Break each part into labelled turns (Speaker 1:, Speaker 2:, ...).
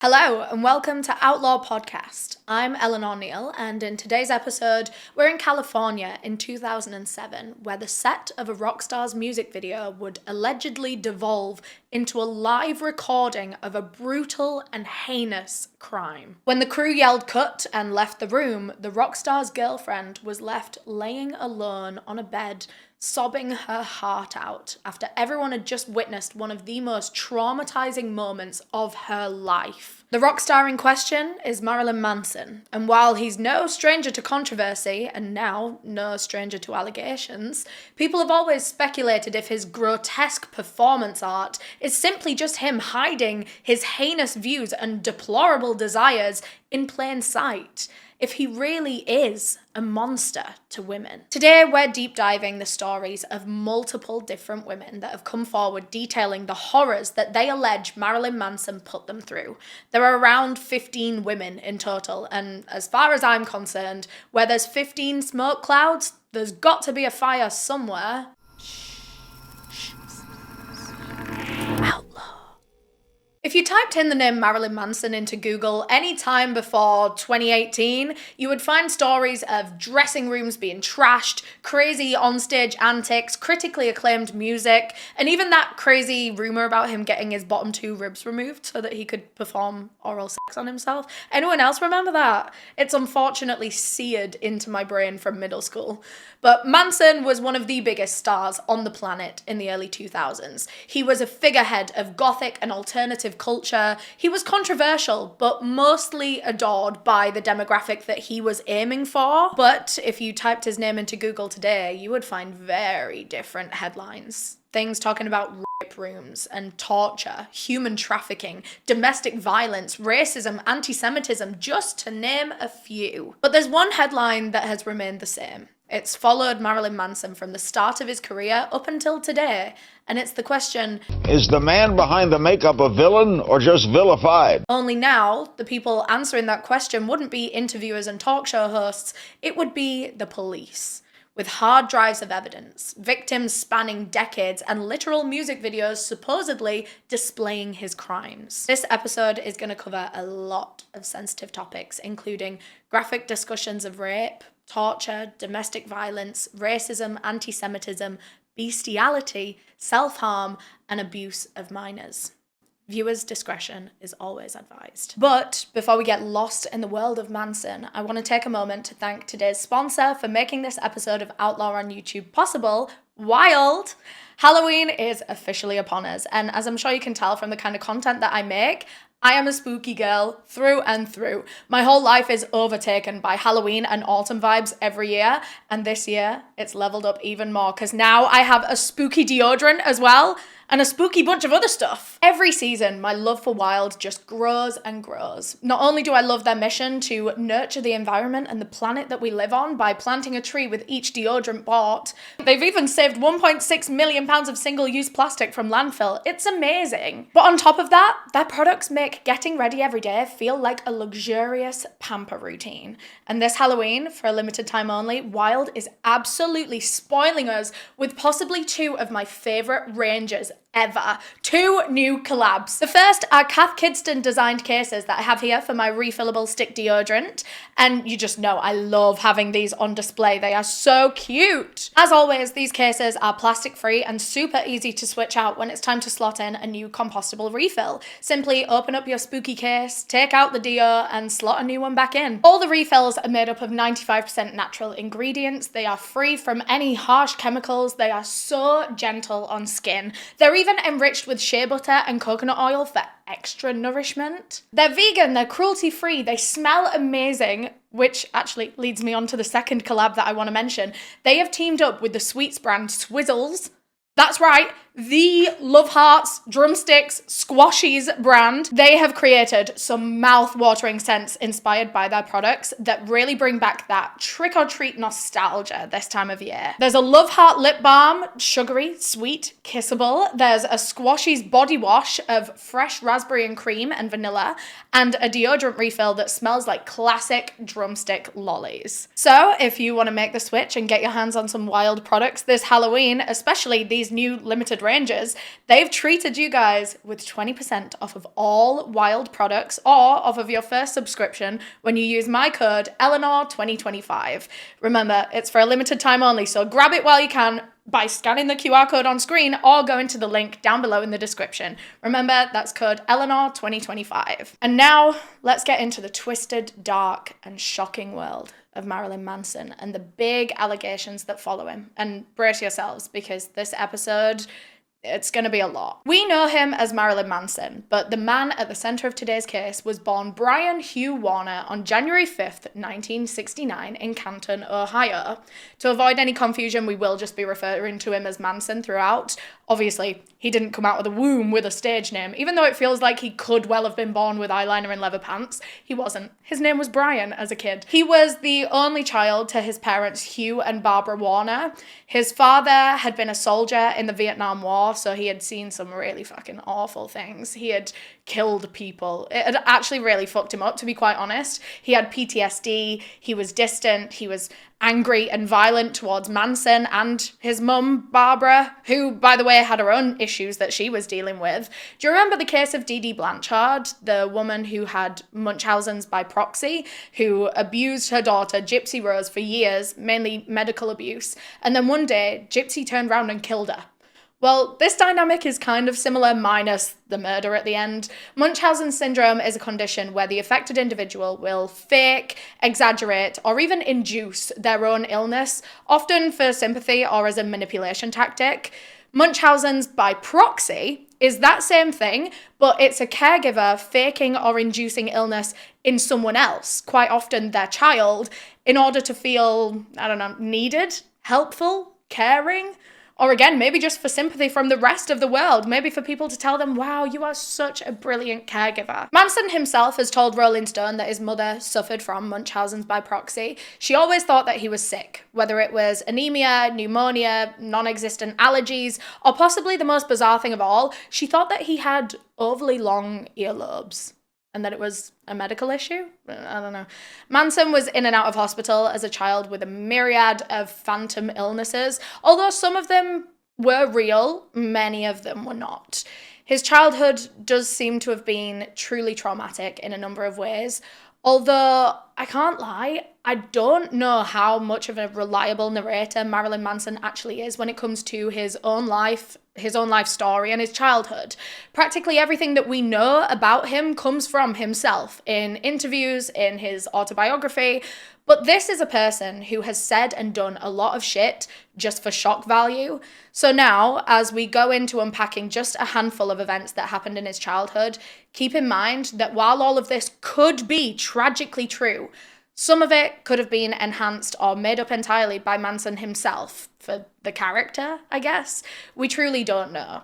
Speaker 1: Hello and welcome to Outlaw Podcast. I'm Eleanor Neale, and in today's episode, we're in California in 2007, where the set of a rock star's music video would allegedly devolve into a live recording of a brutal and heinous crime. When the crew yelled cut and left the room, the rock star's girlfriend was left laying alone on a bed, sobbing her heart out after everyone had just witnessed one of the most traumatizing moments of her life. The rock star in question is Marilyn Manson, and while he's no stranger to controversy and now no stranger to allegations, people have always speculated if his grotesque performance art is simply just him hiding his heinous views and deplorable desires in plain sight. If he really is a monster to women. Today, we're deep diving the stories of multiple different women that have come forward detailing the horrors that they allege Marilyn Manson put them through. There are around 15 women in total, and as far as I'm concerned, where there's 15 smoke clouds, there's got to be a fire somewhere. Outlaw. If you typed in the name Marilyn Manson into Google any time before 2018, you would find stories of dressing rooms being trashed, crazy onstage antics, critically acclaimed music, and even that crazy rumor about him getting his bottom two ribs removed so that he could perform oral sex on himself. Anyone else remember that? It's unfortunately seared into my brain from middle school. But Manson was one of the biggest stars on the planet in the early 2000s. He was a figurehead of gothic and alternative culture. He was controversial, but mostly adored by the demographic that he was aiming for. But if you typed his name into Google today, you would find very different headlines. Things talking about rape rooms and torture, human trafficking, domestic violence, racism, anti-Semitism, just to name a few. But there's one headline that has remained the same. It's followed Marilyn Manson from the start of his career up until today, and it's the question,
Speaker 2: is the man behind the makeup a villain or just vilified?
Speaker 1: Only now, the people answering that question wouldn't be interviewers and talk show hosts, it would be the police. With hard drives of evidence, victims spanning decades, and literal music videos supposedly displaying his crimes. This episode is going to cover a lot of sensitive topics, including graphic discussions of rape, torture, domestic violence, racism, anti-Semitism, bestiality, self-harm, and abuse of minors. Viewers' discretion is always advised. But before we get lost in the world of Manson, I want to take a moment to thank today's sponsor for making this episode of Outlaw on YouTube possible, Wild. Halloween is officially upon us, and as I'm sure you can tell from the kind of content that I make, I am a spooky girl through and through. My whole life is overtaken by Halloween and autumn vibes every year, and this year it's leveled up even more because now I have a spooky deodorant as well, and a spooky bunch of other stuff. Every season, my love for Wild just grows and grows. Not only do I love their mission to nurture the environment and the planet that we live on by planting a tree with each deodorant bought, they've even saved 1.6 million pounds of single-use plastic from landfill. It's amazing. But on top of that, their products make getting ready every day feel like a luxurious pamper routine. And this Halloween, for a limited time only, Wild is absolutely spoiling us with possibly two of my favourite ranges ever. 2 new collabs. The first are Kath Kidston designed cases that I have here for my refillable stick deodorant, and you just know I love having these on display. They are so cute. As always, these cases are plastic free and super easy to switch out when it's time to slot in a new compostable refill. Simply open up your spooky case, take out the deo, and slot a new one back in. All the refills are made up of 95% natural ingredients. They are free from any harsh chemicals. They are so gentle on skin. They're even enriched with shea butter and coconut oil for extra nourishment. They're vegan, they're cruelty-free, they smell amazing, which actually leads me on to the second collab that I want to mention. They have teamed up with the sweets brand Swizzles. That's right, the Love Hearts, Drumsticks, Squashies brand. They have created some mouth-watering scents inspired by their products that really bring back that trick-or-treat nostalgia this time of year. There's a Love Heart lip balm, sugary, sweet, kissable. There's a Squashies body wash of fresh raspberry and cream and vanilla, and a deodorant refill that smells like classic drumstick lollies. So if you want to make the switch and get your hands on some Wild products this Halloween, especially these these new limited ranges, they've treated you guys with 20% off of all Wild products or off of your first subscription when you use my code Eleanor2025. Remember, it's for a limited time only, so grab it while you can by scanning the QR code on screen or going to the link down below in the description. Remember, that's code Eleanor2025. And now, let's get into the twisted, dark, and shocking world of Marilyn Manson and the big allegations that follow him. And brace yourselves, because this episode, it's going to be a lot. We know him as Marilyn Manson, but the man at the center of today's case was born Brian Hugh Warner on January 5th, 1969 in Canton, Ohio. To avoid any confusion, we will just be referring to him as Manson throughout. Obviously, he didn't come out of the womb with a stage name, even though it feels like he could well have been born with eyeliner and leather pants. He wasn't. His name was Brian as a kid. He was the only child to his parents, Hugh and Barbara Warner. His father had been a soldier in the Vietnam War, so he had seen some really fucking awful things. He had killed people. It had actually really fucked him up, to be quite honest. He had PTSD, he was distant, he was angry and violent towards Manson and his mum, Barbara, who, by the way, had her own issues that she was dealing with. Do you remember the case of Dee Dee Blanchard, the woman who had Munchausen's by proxy, who abused her daughter, Gypsy Rose, for years, mainly medical abuse, and then one day, Gypsy turned around and killed her? Well, this dynamic is kind of similar, minus the murder at the end. Munchausen syndrome is a condition where the affected individual will fake, exaggerate, or even induce their own illness, often for sympathy or as a manipulation tactic. Munchausen's by proxy is that same thing, but it's a caregiver faking or inducing illness in someone else, quite often their child, in order to feel, needed, helpful, caring. Or again, maybe just for sympathy from the rest of the world. Maybe for people to tell them, wow, you are such a brilliant caregiver. Manson himself has told Rolling Stone that his mother suffered from Munchausen's by proxy. She always thought that he was sick, whether it was anemia, pneumonia, non-existent allergies, or possibly the most bizarre thing of all, she thought that he had overly long earlobes. And that it was a medical issue? I don't know. Manson was in and out of hospital as a child with a myriad of phantom illnesses. Although some of them were real, many of them were not. His childhood does seem to have been truly traumatic in a number of ways. Although, I can't lie, I don't know how much of a reliable narrator Marilyn Manson actually is when it comes to his own life story and his childhood. Practically everything that we know about him comes from himself, in interviews, in his autobiography. But this is a person who has said and done a lot of shit just for shock value. So now, as we go into unpacking just a handful of events that happened in his childhood, keep in mind that while all of this could be tragically true, some of it could have been enhanced or made up entirely by Manson himself, for the character, I guess. We truly don't know.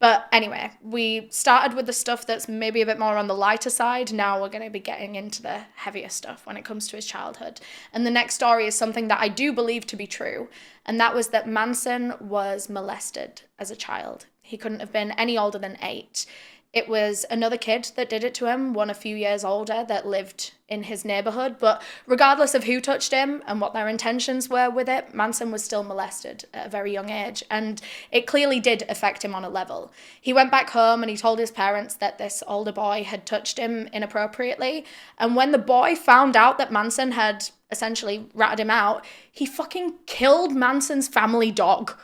Speaker 1: But anyway, we started with the stuff that's maybe a bit more on the lighter side. Now we're going to be getting into the heavier stuff when it comes to his childhood. And the next story is something that I do believe to be true. And that was that Manson was molested as a child. He couldn't have been any older than 8. It was another kid that did it to him, one a few years older, that lived in his neighborhood. But regardless of who touched him and what their intentions were with it, Manson was still molested at a very young age. And it clearly did affect him on a level. He went back home and he told his parents that this older boy had touched him inappropriately. And when the boy found out that Manson had essentially ratted him out, he fucking killed Manson's family dog.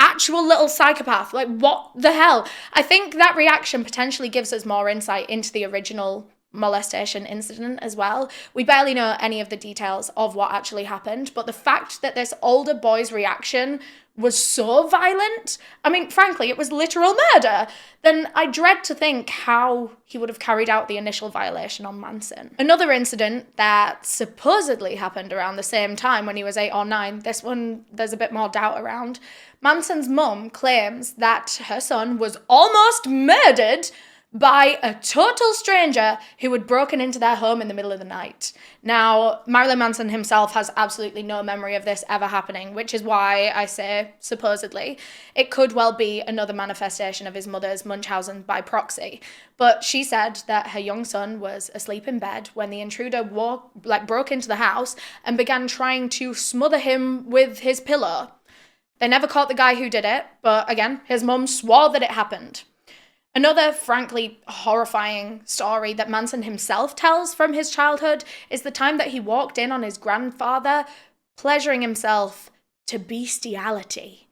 Speaker 1: Actual little psychopath. Like, what the hell? I think that reaction potentially gives us more insight into the original molestation incident as well. We barely know any of the details of what actually happened, but the fact that this older boy's reaction was so violent, I mean, frankly, it was literal murder, then I dread to think how he would have carried out the initial violation on Manson. Another incident that supposedly happened around the same time when he was 8 or 9, this one there's a bit more doubt around. Manson's mum claims that her son was almost murdered by a total stranger who had broken into their home in the middle of the night. Now, Marilyn Manson himself has absolutely no memory of this ever happening, which is why I say supposedly. It could well be another manifestation of his mother's Munchausen by proxy. But she said that her young son was asleep in bed when the intruder broke into the house and began trying to smother him with his pillow. They never caught the guy who did it, but again, his mum swore that it happened. Another, frankly, horrifying story that Manson himself tells from his childhood is the time that he walked in on his grandfather, pleasuring himself to bestiality.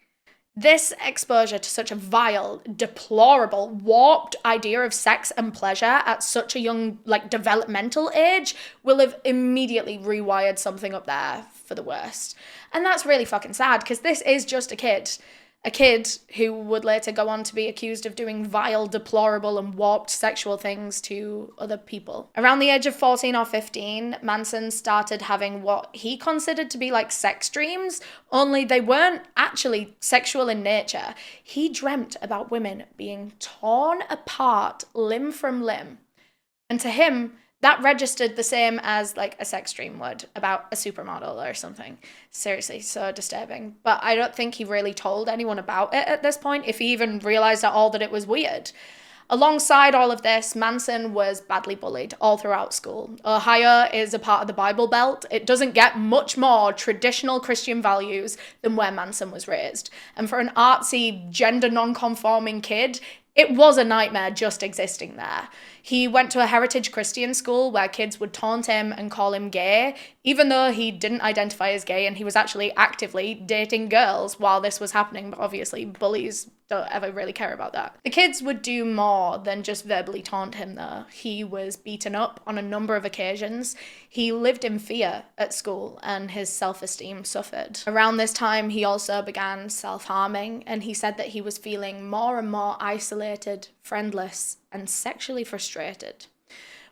Speaker 1: This exposure to such a vile, deplorable, warped idea of sex and pleasure at such a young, developmental age will have immediately rewired something up there for the worst. And that's really fucking sad, because this is just a kid who would later go on to be accused of doing vile, deplorable, and warped sexual things to other people. Around the age of 14 or 15, Manson started having what he considered to be like sex dreams, only they weren't actually sexual in nature. He dreamt about women being torn apart limb from limb. And to him, that registered the same as like a sex dream would about a supermodel or something. Seriously, so disturbing. But I don't think he really told anyone about it at this point, if he even realized at all that it was weird. Alongside all of this, Manson was badly bullied all throughout school. Ohio is a part of the Bible Belt. It doesn't get much more traditional Christian values than where Manson was raised. And for an artsy, gender non-conforming kid, it was a nightmare just existing there. He went to a heritage Christian school where kids would taunt him and call him gay, even though he didn't identify as gay and he was actually actively dating girls while this was happening. But obviously, bullies don't ever really care about that. The kids would do more than just verbally taunt him, though. He was beaten up on a number of occasions. He lived in fear at school and his self-esteem suffered. Around this time, he also began self-harming, and he said that he was feeling more and more isolated, friendless, and sexually frustrated.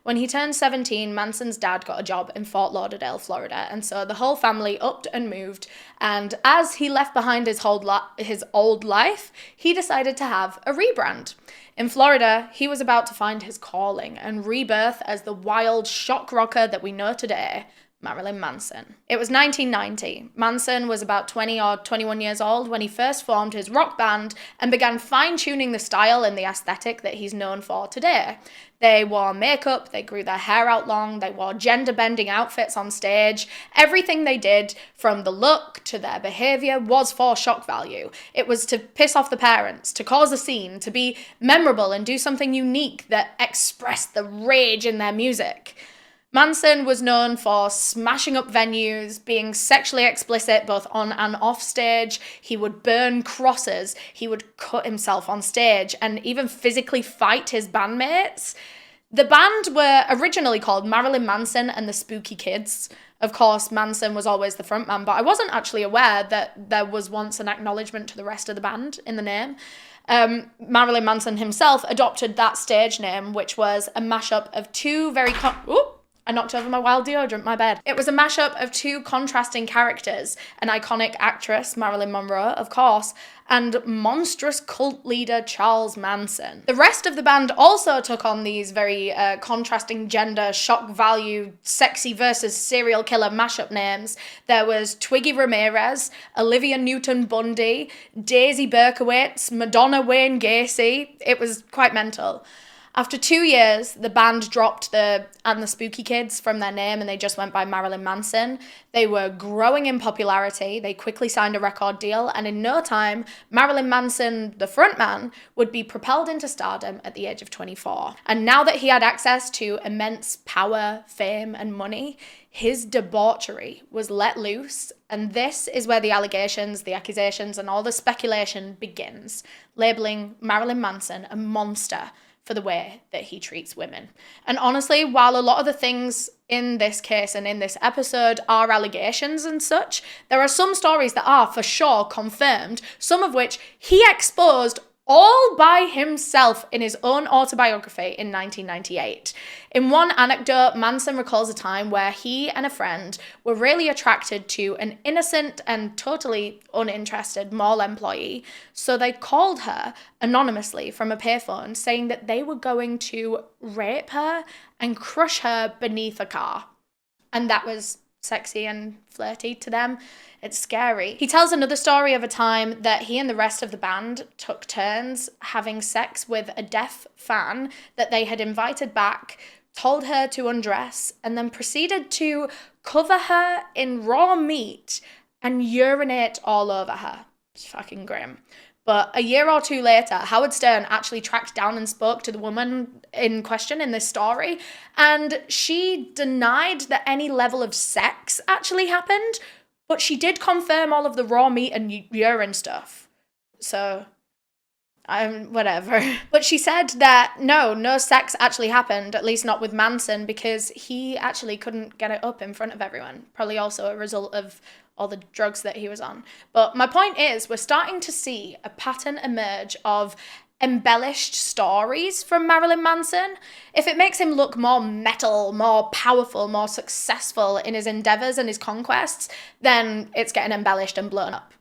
Speaker 1: When he turned 17, Manson's dad got a job in Fort Lauderdale, Florida, and so the whole family upped and moved, and as he left behind his old life, he decided to have a rebrand. In Florida, he was about to find his calling and rebirth as the wild shock rocker that we know today, Marilyn Manson. It was 1990. Manson was about 20 or 21 years old when he first formed his rock band and began fine-tuning the style and the aesthetic that he's known for today. They wore makeup, they grew their hair out long, they wore gender-bending outfits on stage. Everything they did, from the look to their behavior, was for shock value. It was to piss off the parents, to cause a scene, to be memorable and do something unique that expressed the rage in their music. Manson was known for smashing up venues, being sexually explicit both on and off stage. He would burn crosses, he would cut himself on stage, and even physically fight his bandmates. The band were originally called Marilyn Manson and the Spooky Kids. Of course, Manson was always the frontman, but I wasn't actually aware that there was once an acknowledgement to the rest of the band in the name. Marilyn Manson himself adopted that stage name, which was a mashup of two very... I knocked over my wild deodorant, my bad. It was a mashup of two contrasting characters, an iconic actress, Marilyn Monroe, of course, and monstrous cult leader Charles Manson. The rest of the band also took on these very contrasting gender, shock value, sexy versus serial killer mashup names. There was Twiggy Ramirez, Olivia Newton-Bundy, Daisy Berkowitz, Madonna Wayne Gacy. It was quite mental. After 2 years, the band dropped the "and the Spooky Kids" from their name and they just went by Marilyn Manson. They were growing in popularity, they quickly signed a record deal, and in no time, Marilyn Manson, the frontman, would be propelled into stardom at the age of 24. And now that he had access to immense power, fame, and money, his debauchery was let loose, and this is where the allegations, the accusations, and all the speculation begins, labeling Marilyn Manson a monster for the way that he treats women. And honestly, while a lot of the things in this case and in this episode are allegations and such, there are some stories that are for sure confirmed, some of which he exposed all by himself in his own autobiography in 1998. In one anecdote, Manson recalls a time where he and a friend were really attracted to an innocent and totally uninterested mall employee, so they called her anonymously from a payphone saying that they were going to rape her and crush her beneath a car. And that was sexy and flirty to them. It's scary. He tells another story of a time that he and the rest of the band took turns having sex with a deaf fan that they had invited back, told her to undress, and then proceeded to cover her in raw meat and urinate all over her. It's fucking grim. But a year or two later, Howard Stern actually tracked down and spoke to the woman in question in this story, and she denied that any level of sex actually happened, but she did confirm all of the raw meat and urine stuff. So, whatever. But she said that no sex actually happened, at least not with Manson, because he actually couldn't get it up in front of everyone. Probably also a result of all the drugs that he was on. But my point is, we're starting to see a pattern emerge of embellished stories from Marilyn Manson. If it makes him look more metal, more powerful, more successful in his endeavors and his conquests, then it's getting embellished and blown up.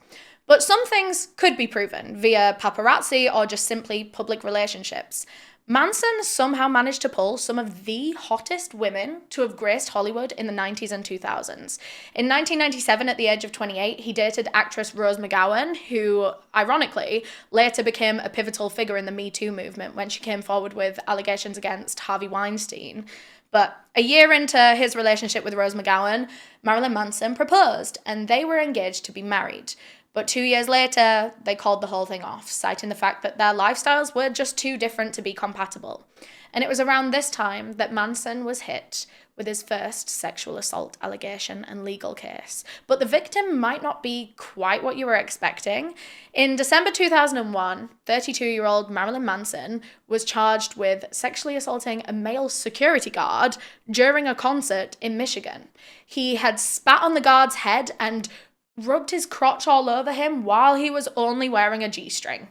Speaker 1: But some things could be proven via paparazzi or just simply public relationships. Manson somehow managed to pull some of the hottest women to have graced Hollywood in the 90s and 2000s. In 1997, at the age of 28, he dated actress Rose McGowan, who, ironically, later became a pivotal figure in the MeToo movement when she came forward with allegations against Harvey Weinstein. But a year into his relationship with Rose McGowan, Marilyn Manson proposed, and they were engaged to be married. But 2 years later, they called the whole thing off, citing the fact that their lifestyles were just too different to be compatible. And it was around this time that Manson was hit with his first sexual assault allegation and legal case. But the victim might not be quite what you were expecting. In December 2001, 32-year-old Marilyn Manson was charged with sexually assaulting a male security guard during a concert in Michigan. He had spat on the guard's head and rubbed his crotch all over him while he was only wearing a G-string.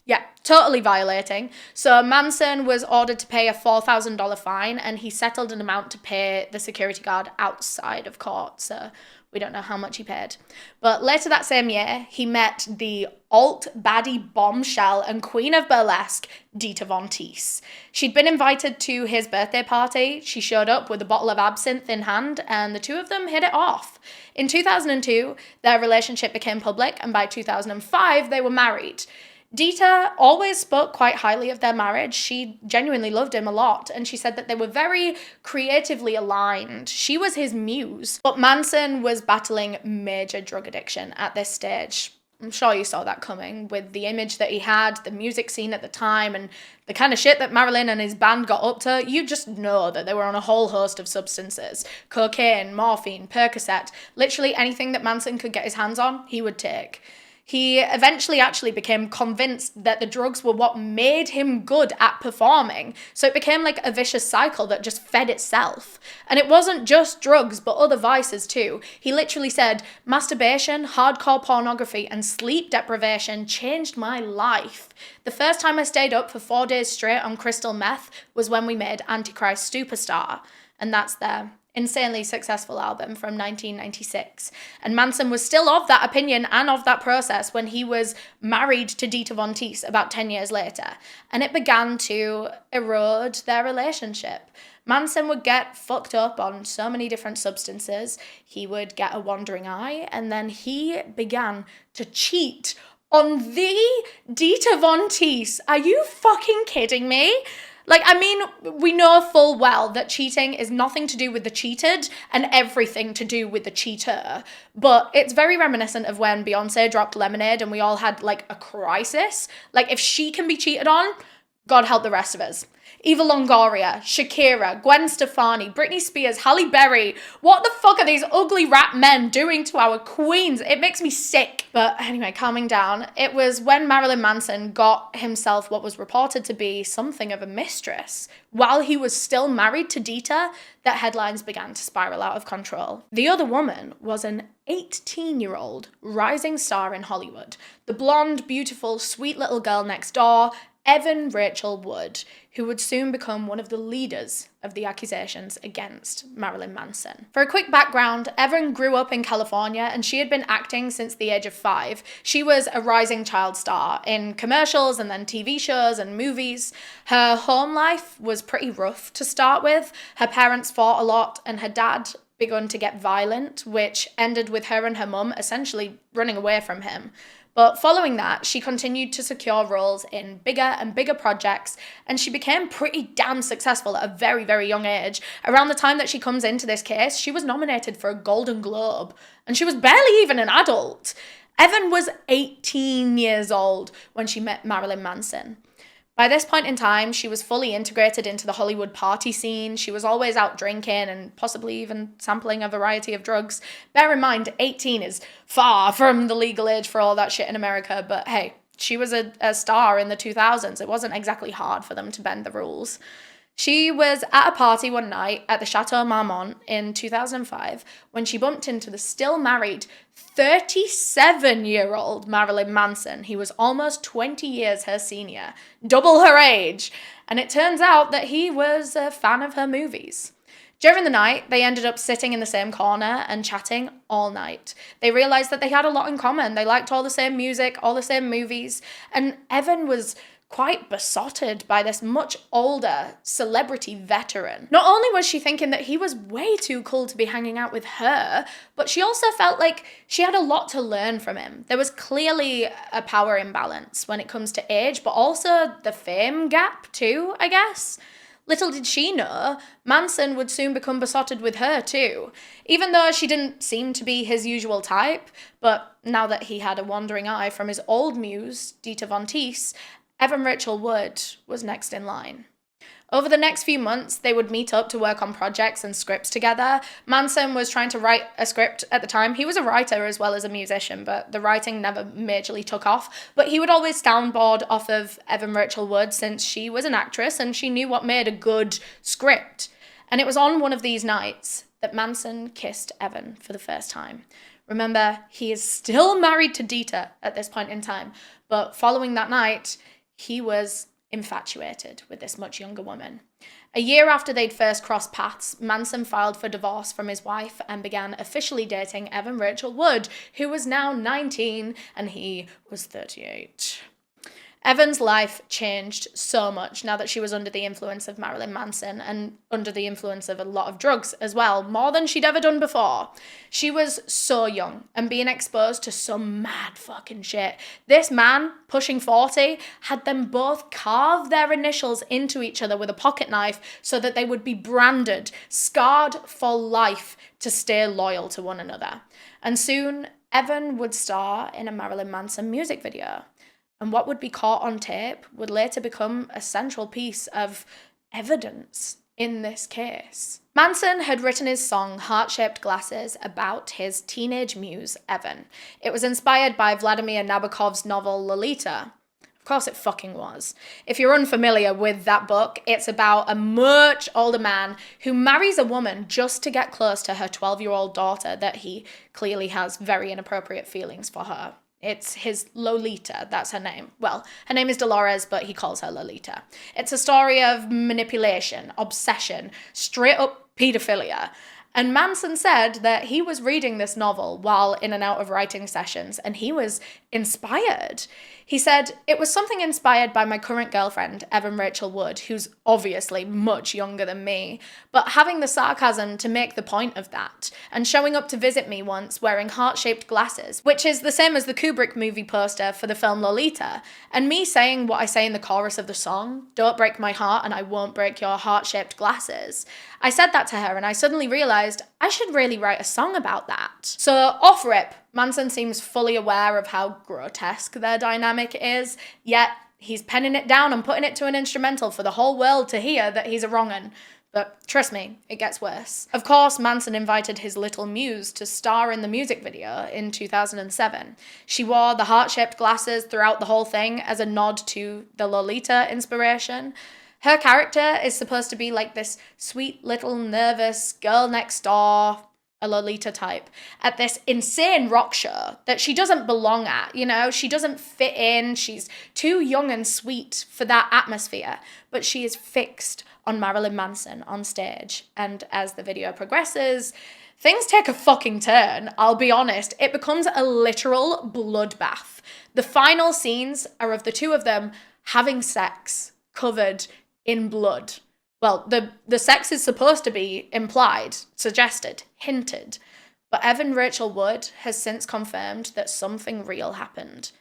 Speaker 1: Yeah, totally violating. So Manson was ordered to pay a $4,000 fine, and he settled an amount to pay the security guard outside of court, so we don't know how much he paid. But later that same year, he met the alt baddie bombshell and queen of burlesque, Dita Von Teese. She'd been invited to his birthday party. She showed up with a bottle of absinthe in hand, and the two of them hit it off. In 2002, their relationship became public, and by 2005, they were married. Dita always spoke quite highly of their marriage. She genuinely loved him a lot, and she said that they were very creatively aligned. She was his muse. But Manson was battling major drug addiction at this stage. I'm sure you saw that coming with the image that he had, the music scene at the time, and the kind of shit that Marilyn and his band got up to. You just know that they were on a whole host of substances. Cocaine, morphine, Percocet, literally anything that Manson could get his hands on, he would take. He eventually actually became convinced that the drugs were what made him good at performing. So it became like a vicious cycle that just fed itself. And it wasn't just drugs, but other vices too. He literally said, masturbation, hardcore pornography, and sleep deprivation changed my life. The first time I stayed up for 4 days straight on crystal meth was when we made Antichrist Superstar. And that's their insanely successful album from 1996. And Manson was still of that opinion and of that process when he was married to Dita Von Teese about 10 years later. And it began to erode their relationship. Manson would get fucked up on so many different substances. He would get a wandering eye, and then he began to cheat on the Dita Von Teese. Are you fucking kidding me? Like, I mean, we know full well that cheating is nothing to do with the cheated and everything to do with the cheater. But it's very reminiscent of when Beyonce dropped Lemonade and we all had, like, a crisis. Like, if she can be cheated on, God help the rest of us. Eva Longoria, Shakira, Gwen Stefani, Britney Spears, Halle Berry. What the fuck are these ugly rap men doing to our queens? It makes me sick. But anyway, calming down, it was when Marilyn Manson got himself what was reported to be something of a mistress while he was still married to Dita that headlines began to spiral out of control. The other woman was an 18-year-old rising star in Hollywood. The blonde, beautiful, sweet little girl next door, Evan Rachel Wood, who would soon become one of the leaders of the accusations against Marilyn Manson. For a quick background, Evan grew up in California and she had been acting since the age of 5. She was a rising child star in commercials and then TV shows and movies. Her home life was pretty rough to start with. Her parents fought a lot and her dad begun to get violent, which ended with her and her mum essentially running away from him. But following that, she continued to secure roles in bigger and bigger projects, and she became pretty damn successful at a very, very young age. Around the time that she comes into this case, she was nominated for a Golden Globe, and she was barely even an adult. Evan was 18 years old when she met Marilyn Manson. By this point in time, she was fully integrated into the Hollywood party scene. She was always out drinking and possibly even sampling a variety of drugs. Bear in mind, 18 is far from the legal age for all that shit in America, but hey, she was a star in the 2000s. It wasn't exactly hard for them to bend the rules. She was at a party one night at the Chateau Marmont in 2005 when she bumped into the still married 37-year-old Marilyn Manson. He was almost 20 years her senior, double her age, and it turns out that he was a fan of her movies. During the night, they ended up sitting in the same corner and chatting all night. They realized that they had a lot in common. They liked all the same music, all the same movies, and Evan was quite besotted by this much older celebrity veteran. Not only was she thinking that he was way too cool to be hanging out with her, but she also felt like she had a lot to learn from him. There was clearly a power imbalance when it comes to age, but also the fame gap too, I guess. Little did she know, Manson would soon become besotted with her too, even though she didn't seem to be his usual type. But now that he had a wandering eye from his old muse, Dita Von Teese, Evan Rachel Wood was next in line. Over the next few months, they would meet up to work on projects and scripts together. Manson was trying to write a script at the time. He was a writer as well as a musician, but the writing never majorly took off. But he would always soundboard off of Evan Rachel Wood since she was an actress and she knew what made a good script. And it was on one of these nights that Manson kissed Evan for the first time. Remember, he is still married to Dita at this point in time, but following that night, he was infatuated with this much younger woman. A year after they'd first crossed paths, Manson filed for divorce from his wife and began officially dating Evan Rachel Wood, who was now 19 and he was 38. Evan's life changed so much now that she was under the influence of Marilyn Manson and under the influence of a lot of drugs as well, more than she'd ever done before. She was so young and being exposed to some mad fucking shit. This man, pushing 40, had them both carve their initials into each other with a pocket knife so that they would be branded, scarred for life to stay loyal to one another. And soon, Evan would star in a Marilyn Manson music video. And what would be caught on tape would later become a central piece of evidence in this case. Manson had written his song Heart-Shaped Glasses about his teenage muse, Evan. It was inspired by Vladimir Nabokov's novel Lolita. Of course it fucking was. If you're unfamiliar with that book, it's about a much older man who marries a woman just to get close to her 12-year-old daughter that he clearly has very inappropriate feelings for her. It's his Lolita, that's her name. Well, her name is Dolores, but he calls her Lolita. It's a story of manipulation, obsession, straight up pedophilia. And Manson said that he was reading this novel while in and out of writing sessions, and he was inspired. He said, "It was something inspired by my current girlfriend, Evan Rachel Wood, who's obviously much younger than me, but having the sarcasm to make the point of that, and showing up to visit me once wearing heart-shaped glasses, which is the same as the Kubrick movie poster for the film Lolita, and me saying what I say in the chorus of the song, 'Don't break my heart and I won't break your heart-shaped glasses.' I said that to her and I suddenly realized I should really write a song about that." So off rip, Manson seems fully aware of how grotesque their dynamic is, yet he's penning it down and putting it to an instrumental for the whole world to hear that he's a wrong'un. But trust me, it gets worse. Of course, Manson invited his little muse to star in the music video in 2007. She wore the heart-shaped glasses throughout the whole thing as a nod to the Lolita inspiration. Her character is supposed to be like this sweet little nervous girl next door, a Lolita type, at this insane rock show that she doesn't belong at, you know? She doesn't fit in, she's too young and sweet for that atmosphere, but she is fixed on Marilyn Manson on stage. And as the video progresses, things take a fucking turn, I'll be honest. It becomes a literal bloodbath. The final scenes are of the two of them having sex, covered in blood. Well, the sex is supposed to be implied, suggested, hinted, but Evan Rachel Wood has since confirmed that something real happened,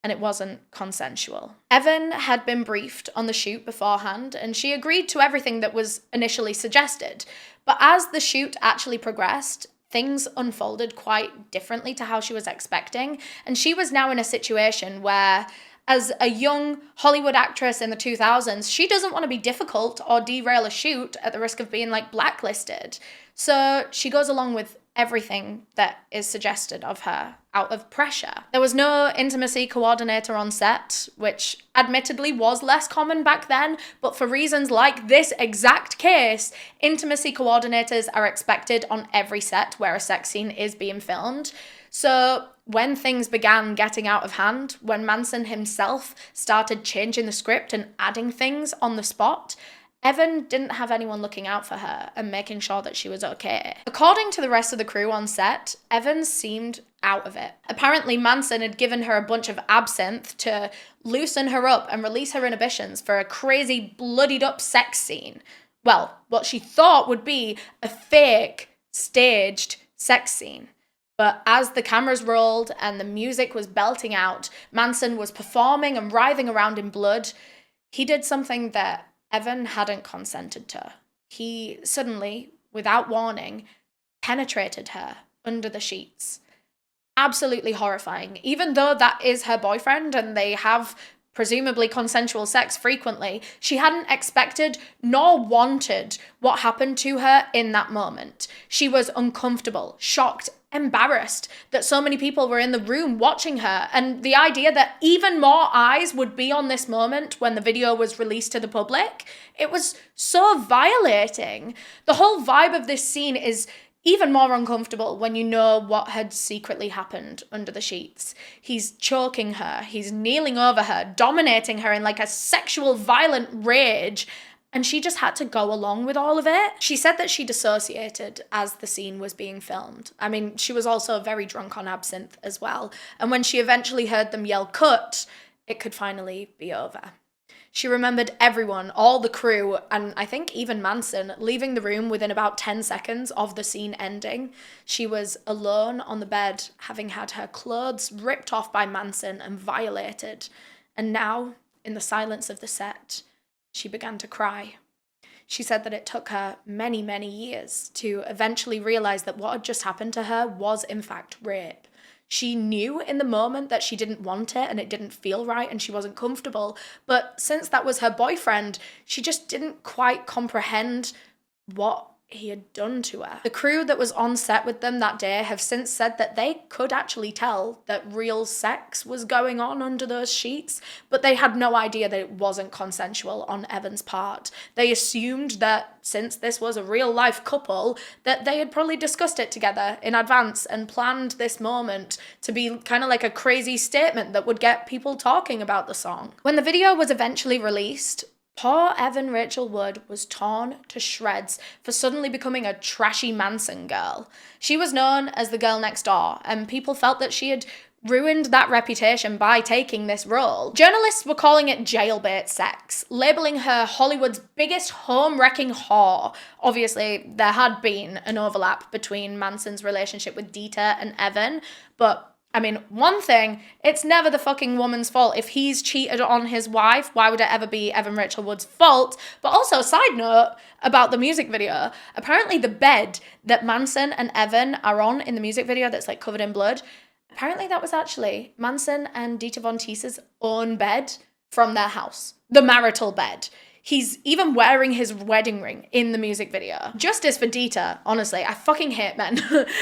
Speaker 1: and it wasn't consensual. Evan had been briefed on the shoot beforehand, and she agreed to everything that was initially suggested, but as the shoot actually progressed, things unfolded quite differently to how she was expecting. And she was now in a situation where, as a young Hollywood actress in the 2000s, she doesn't want to be difficult or derail a shoot at the risk of being like blacklisted. So she goes along with everything that is suggested of her out of pressure. There was no intimacy coordinator on set, which admittedly was less common back then, but for reasons like this exact case, intimacy coordinators are expected on every set where a sex scene is being filmed. So when things began getting out of hand, when Manson himself started changing the script and adding things on the spot, Evan didn't have anyone looking out for her and making sure that she was okay. According to the rest of the crew on set, Evan seemed out of it. Apparently, Manson had given her a bunch of absinthe to loosen her up and release her inhibitions for a crazy, bloodied up sex scene. Well, what she thought would be a fake, staged sex scene. But as the cameras rolled and the music was belting out, Manson was performing and writhing around in blood. He did something that Evan hadn't consented to. He suddenly, without warning, penetrated her under the sheets. Absolutely horrifying. Even though that is her boyfriend and they have presumably consensual sex frequently, she hadn't expected nor wanted what happened to her in that moment. She was uncomfortable, shocked, embarrassed that so many people were in the room watching her, and the idea that even more eyes would be on this moment when the video was released to the public, it was so violating. The whole vibe of this scene is even more uncomfortable when you know what had secretly happened under the sheets. He's choking her, he's kneeling over her, dominating her in like a sexual violent rage, and she just had to go along with all of it. She said that she dissociated as the scene was being filmed. I mean, she was also very drunk on absinthe as well, and when she eventually heard them yell cut, it could finally be over. She remembered everyone, all the crew, and I think even Manson, leaving the room within about 10 seconds of the scene ending. She was alone on the bed, having had her clothes ripped off by Manson and violated. And now, in the silence of the set, she began to cry. She said that it took her many, many years to eventually realize that what had just happened to her was in fact rape. She knew in the moment that she didn't want it and it didn't feel right and she wasn't comfortable. But since that was her boyfriend, she just didn't quite comprehend what he had done to her. The crew that was on set with them that day have since said that they could actually tell that real sex was going on under those sheets, but they had no idea that it wasn't consensual on Evan's part. They assumed that since this was a real life couple, that they had probably discussed it together in advance and planned this moment to be kind of like a crazy statement that would get people talking about the song. When the video was eventually released, poor Evan Rachel Wood was torn to shreds for suddenly becoming a trashy Manson girl. She was known as the girl next door, and people felt that she had ruined that reputation by taking this role. Journalists were calling it jailbait sex, labeling her Hollywood's biggest home-wrecking whore. Obviously, there had been an overlap between Manson's relationship with Dieter and Evan, but I mean, one thing, it's never the fucking woman's fault. If he's cheated on his wife, why would it ever be Evan Rachel Wood's fault? But also, side note about the music video, apparently the bed that Manson and Evan are on in the music video that's like covered in blood, apparently that was actually Manson and Dieter Von Teese's own bed from their house. The marital bed. He's even wearing his wedding ring in the music video. Justice for Dieter, honestly, I fucking hate men.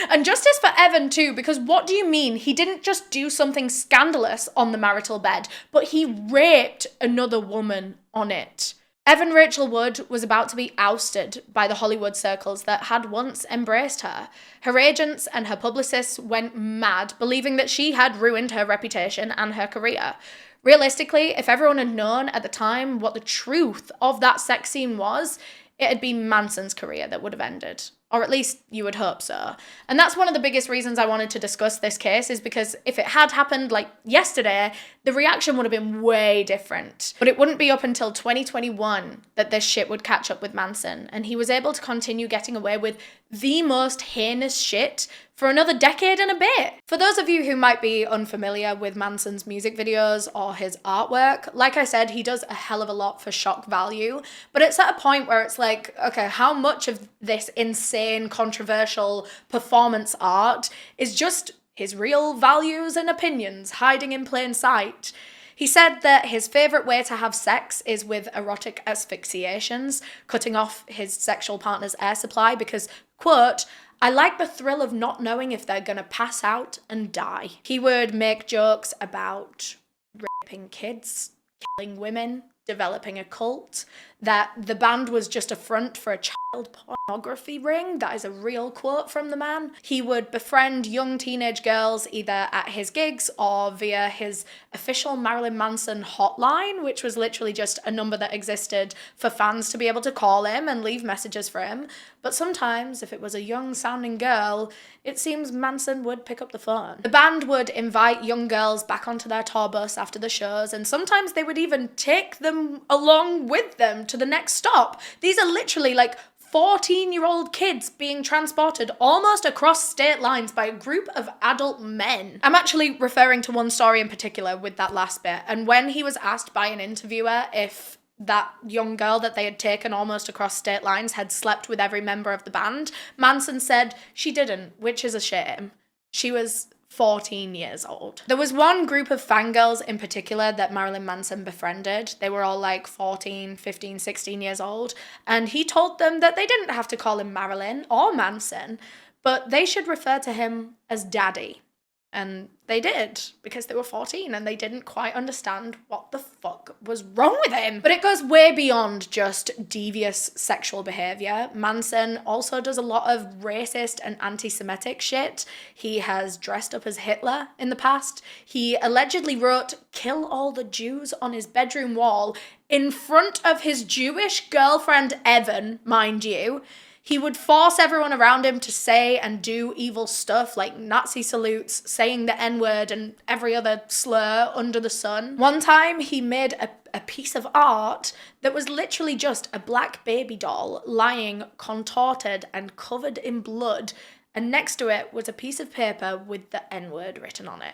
Speaker 1: And justice for Evan too, because what do you mean? He didn't just do something scandalous on the marital bed, but he raped another woman on it. Evan Rachel Wood was about to be ousted by the Hollywood circles that had once embraced her. Her agents and her publicists went mad, believing that she had ruined her reputation and her career. Realistically, if everyone had known at the time what the truth of that sex scene was, it had been Manson's career that would have ended. Or at least you would hope so. And that's one of the biggest reasons I wanted to discuss this case, is because if it had happened like yesterday, the reaction would have been way different. But it wouldn't be up until 2021 that this shit would catch up with Manson, and he was able to continue getting away with the most heinous shit for another decade and a bit. For those of you who might be unfamiliar with Manson's music videos or his artwork, like I said, he does a hell of a lot for shock value, but it's at a point where it's like, okay, how much of this insane insane, controversial performance art is just his real values and opinions hiding in plain sight. He said that his favourite way to have sex is with erotic asphyxiations, cutting off his sexual partner's air supply because, quote, "I like the thrill of not knowing if they're gonna pass out and die." He would make jokes about raping kids, killing women, developing a cult, that the band was just a front for a child pornography ring. That is a real quote from the man. He would befriend young teenage girls either at his gigs or via his official Marilyn Manson hotline, which was literally just a number that existed for fans to be able to call him and leave messages for him. But sometimes, if it was a young sounding girl, it seems Manson would pick up the phone. The band would invite young girls back onto their tour bus after the shows, and sometimes they would even take them along with them to the next stop. These are literally like 14-year-old kids being transported almost across state lines by a group of adult men. I'm actually referring to one story in particular with that last bit, and when he was asked by an interviewer if that young girl that they had taken almost across state lines had slept with every member of the band, Manson said she didn't, which is a shame. She was 14 years old. There was one group of fangirls in particular that Marilyn Manson befriended. They were all like 14, 15, 16 years old, and he told them that they didn't have to call him Marilyn or Manson, but they should refer to him as Daddy. And they did, because they were 14 and they didn't quite understand what the fuck was wrong with him. But it goes way beyond just devious sexual behavior. Manson also does a lot of racist and anti-Semitic shit. He has dressed up as Hitler in the past. He allegedly wrote "Kill all the Jews" on his bedroom wall in front of his Jewish girlfriend, Evan, mind you. He would force everyone around him to say and do evil stuff like Nazi salutes, saying the N-word and every other slur under the sun. One time he made a piece of art that was literally just a black baby doll lying contorted and covered in blood, and next to it was a piece of paper with the N-word written on it.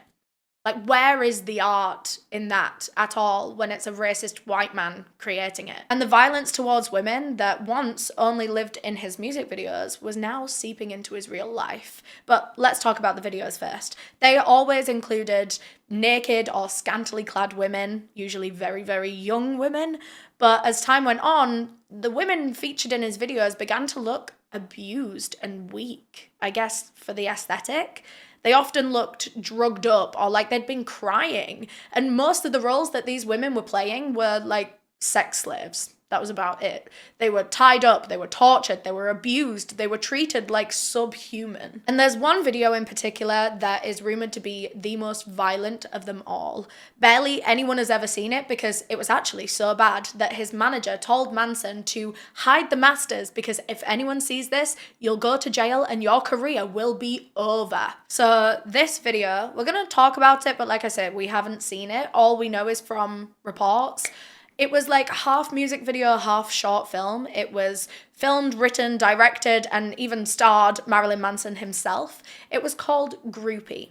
Speaker 1: Like, where is the art in that at all when it's a racist white man creating it? And the violence towards women that once only lived in his music videos was now seeping into his real life. But let's talk about the videos first. They always included naked or scantily clad women, usually very, very young women. But as time went on, the women featured in his videos began to look abused and weak, I guess for the aesthetic. They often looked drugged up or like they'd been crying. And most of the roles that these women were playing were like sex slaves. That was about it. They were tied up, they were tortured, they were abused, they were treated like subhuman. And there's one video in particular that is rumored to be the most violent of them all. Barely anyone has ever seen it because it was actually so bad that his manager told Manson to hide the masters because if anyone sees this, you'll go to jail and your career will be over. So this video, we're gonna talk about it, but like I said, we haven't seen it. All we know is from reports. It was like half music video, half short film. It was filmed, written, directed, and even starred Marilyn Manson himself. It was called Groupie.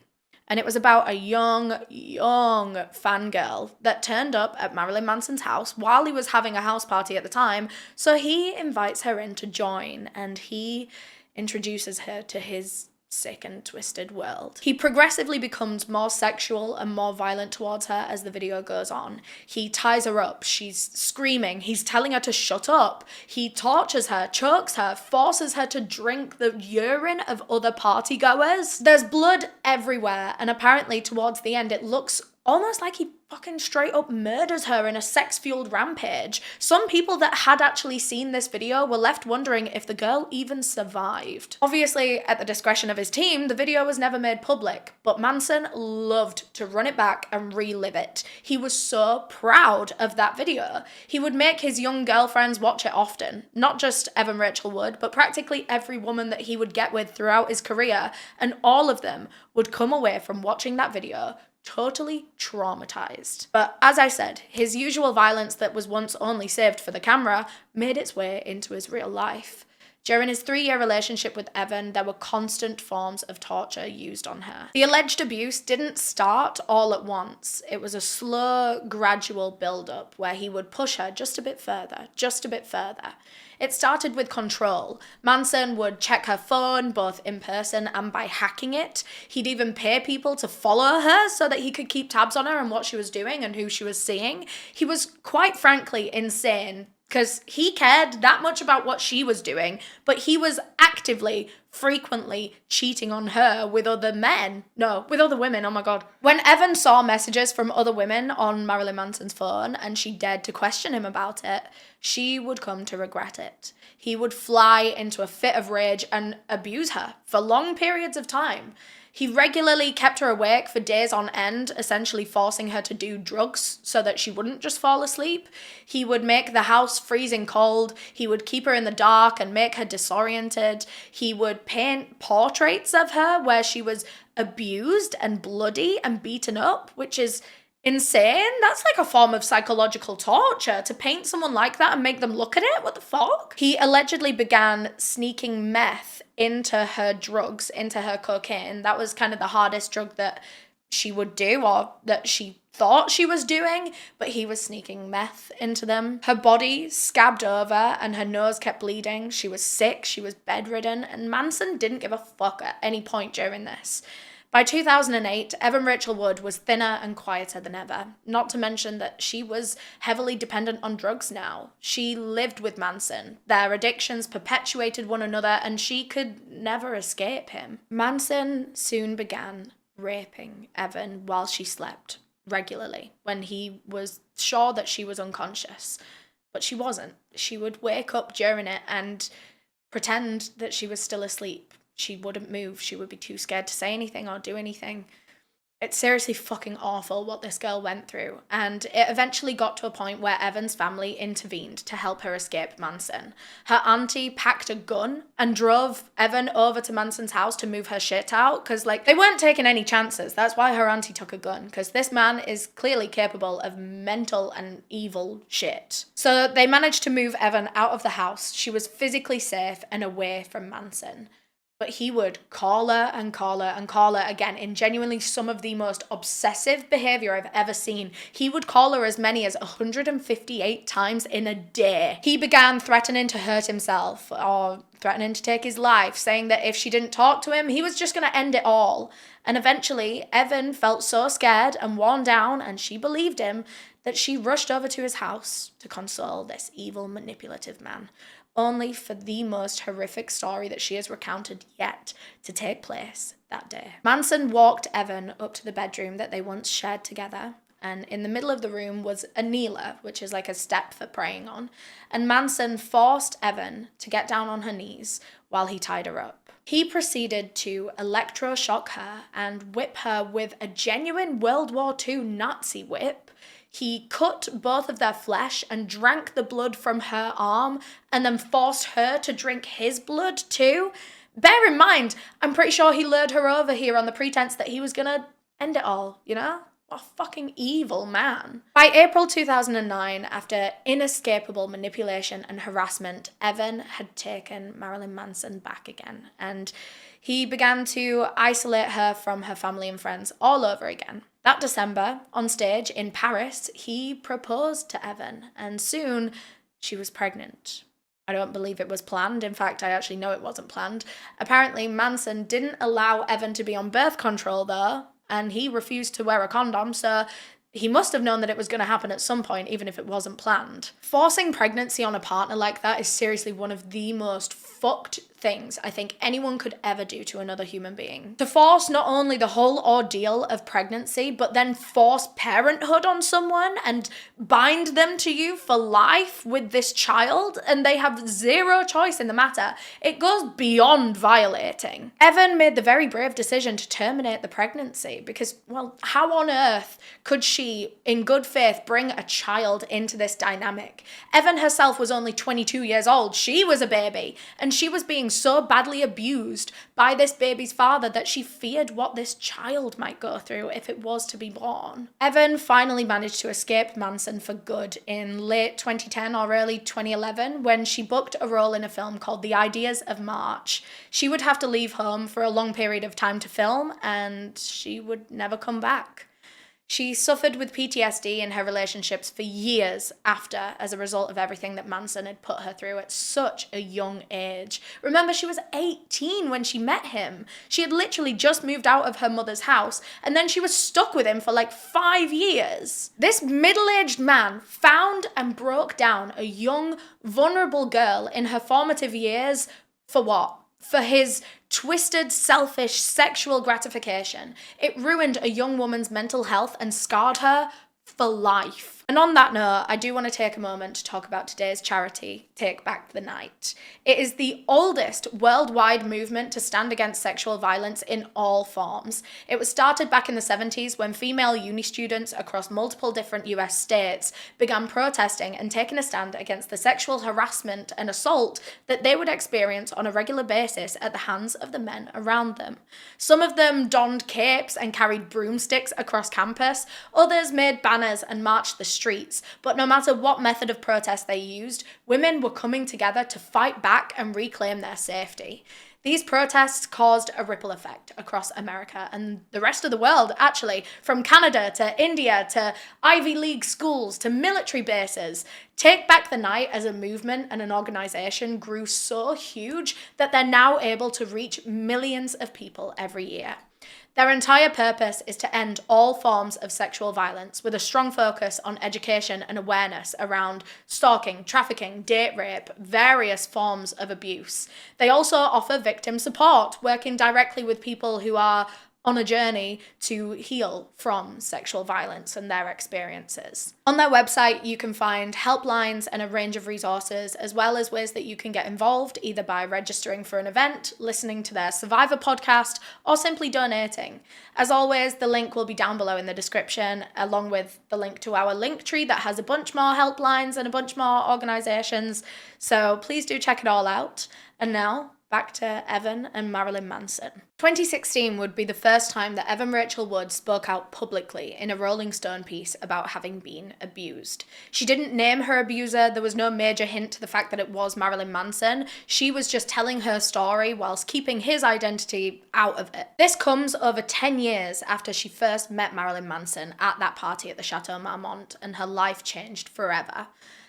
Speaker 1: And it was about a young fangirl that turned up at Marilyn Manson's house while he was having a house party at the time. So he invites her in to join, and he introduces her to his sick and twisted world. He progressively becomes more sexual and more violent towards her as the video goes on. He ties her up, she's screaming, he's telling her to shut up, he tortures her, chokes her, forces her to drink the urine of other partygoers. There's blood everywhere, and apparently towards the end it looks almost like he fucking straight up murders her in a sex-fueled rampage. Some people that had actually seen this video were left wondering if the girl even survived. Obviously, at the discretion of his team, the video was never made public, but Manson loved to run it back and relive it. He was so proud of that video. He would make his young girlfriends watch it often. Not just Evan Rachel Wood, but practically every woman that he would get with throughout his career, and all of them would come away from watching that video totally traumatized. But as I said, his usual violence that was once only saved for the camera made its way into his real life. During his 3-year relationship with Evan, there were constant forms of torture used on her. The alleged abuse didn't start all at once. It was a slow, gradual build-up where he would push her just a bit further, just a bit further. It started with control. Manson would check her phone, both in person and by hacking it. He'd even pay people to follow her so that he could keep tabs on her and what she was doing and who she was seeing. He was quite frankly insane because he cared that much about what she was doing, but he was actively, frequently cheating on her with other men. No, with other women, oh my God. When Evan saw messages from other women on Marilyn Manson's phone and she dared to question him about it, she would come to regret it. He would fly into a fit of rage and abuse her for long periods of time. He regularly kept her awake for days on end, essentially forcing her to do drugs so that she wouldn't just fall asleep. He would make the house freezing cold. He would keep her in the dark and make her disoriented. He would paint portraits of her where she was abused and bloody and beaten up, which is insane. That's like a form of psychological torture, to paint someone like that and make them look at it. What the fuck? He allegedly began sneaking meth into her drugs, into her cocaine. That was kind of the hardest drug that she would do, or that she thought she was doing, but he was sneaking meth into them. Her body scabbed over and her nose kept bleeding. She was sick, she was bedridden, and Manson didn't give a fuck at any point during this. By 2008, Evan Rachel Wood was thinner and quieter than ever, not to mention that she was heavily dependent on drugs now. She lived with Manson. Their addictions perpetuated one another and she could never escape him. Manson soon began raping Evan while she slept, regularly, when he was sure that she was unconscious. But she wasn't. She would wake up during it and pretend that she was still asleep. She wouldn't move. She would be too scared to say anything or do anything. It's seriously fucking awful what this girl went through. And it eventually got to a point where Evan's family intervened to help her escape Manson. Her auntie packed a gun and drove Evan over to Manson's house to move her shit out. Because, like, they weren't taking any chances. That's why her auntie took a gun. Because this man is clearly capable of mental and evil shit. So they managed to move Evan out of the house. She was physically safe and away from Manson. But he would call her and call her and call her again in genuinely some of the most obsessive behavior I've ever seen. He would call her as many as 158 times in a day. He began threatening to hurt himself or threatening to take his life, saying that if she didn't talk to him, he was just going to end it all. And eventually, Evan felt so scared and worn down, and she believed him, that she rushed over to his house to console this evil, manipulative man, only for the most horrific story that she has recounted yet to take place that day. Manson walked Evan up to the bedroom that they once shared together, and in the middle of the room was a kneeler, which is like a step for praying on, and Manson forced Evan to get down on her knees while he tied her up. He proceeded to electroshock her and whip her with a genuine World War II Nazi whip. He cut both of their flesh and drank the blood from her arm and then forced her to drink his blood too. Bear in mind, I'm pretty sure he lured her over here on the pretense that he was gonna end it all, you know? What a fucking evil man. By April 2009, after inescapable manipulation and harassment, Evan had taken Marilyn Manson back again, and he began to isolate her from her family and friends all over again. That December, on stage in Paris, he proposed to Evan, and soon she was pregnant. I don't believe it was planned. In fact, I actually know it wasn't planned. Apparently, Manson didn't allow Evan to be on birth control, though, and he refused to wear a condom, so he must have known that it was going to happen at some point, even if it wasn't planned. Forcing pregnancy on a partner like that is seriously one of the most fucked things I think anyone could ever do to another human being. To force not only the whole ordeal of pregnancy, but then force parenthood on someone and bind them to you for life with this child, and they have zero choice in the matter. It goes beyond violating. Evan made the very brave decision to terminate the pregnancy because, well, how on earth could she, in good faith, bring a child into this dynamic? Evan herself was only 22 years old. She was a baby, and she was being so badly abused by this baby's father that she feared what this child might go through if it was to be born. Evan finally managed to escape Manson for good in late 2010 or early 2011 when she booked a role in a film called The Ideas of March. She would have to leave home for a long period of time to film, and she would never come back. She suffered with PTSD in her relationships for years after, as a result of everything that Manson had put her through at such a young age. Remember, she was 18 when she met him. She had literally just moved out of her mother's house, and then she was stuck with him for like 5 years. This middle-aged man found and broke down a young, vulnerable girl in her formative years for what? For his twisted, selfish sexual gratification. It ruined a young woman's mental health and scarred her for life. And on that note, I do want to take a moment to talk about today's charity, Take Back the Night. It is the oldest worldwide movement to stand against sexual violence in all forms. It was started back in the 70s when female uni students across multiple different US states began protesting and taking a stand against the sexual harassment and assault that they would experience on a regular basis at the hands of the men around them. Some of them donned capes and carried broomsticks across campus. Others made banners and marched the streets, but no matter what method of protest they used, women were coming together to fight back and reclaim their safety. These protests caused a ripple effect across America and the rest of the world, actually, from Canada to India to Ivy League schools to military bases. Take Back the Night as a movement and an organization grew so huge that they're now able to reach millions of people every year. Their entire purpose is to end all forms of sexual violence with a strong focus on education and awareness around stalking, trafficking, date rape, various forms of abuse. They also offer victim support, working directly with people who are on a journey to heal from sexual violence and their experiences. On their website, you can find helplines and a range of resources, as well as ways that you can get involved, either by registering for an event, listening to their Survivor podcast, or simply donating. As always, the link will be down below in the description, along with the link to our Linktree that has a bunch more helplines and a bunch more organizations. So please do check it all out. And now, back to Evan and Marilyn Manson. 2016 would be the first time that Evan Rachel Wood spoke out publicly in a Rolling Stone piece about having been abused. She didn't name her abuser. There was no major hint to the fact that it was Marilyn Manson. She was just telling her story whilst keeping his identity out of it. This comes over 10 years after she first met Marilyn Manson at that party at the Chateau Marmont, and her life changed forever.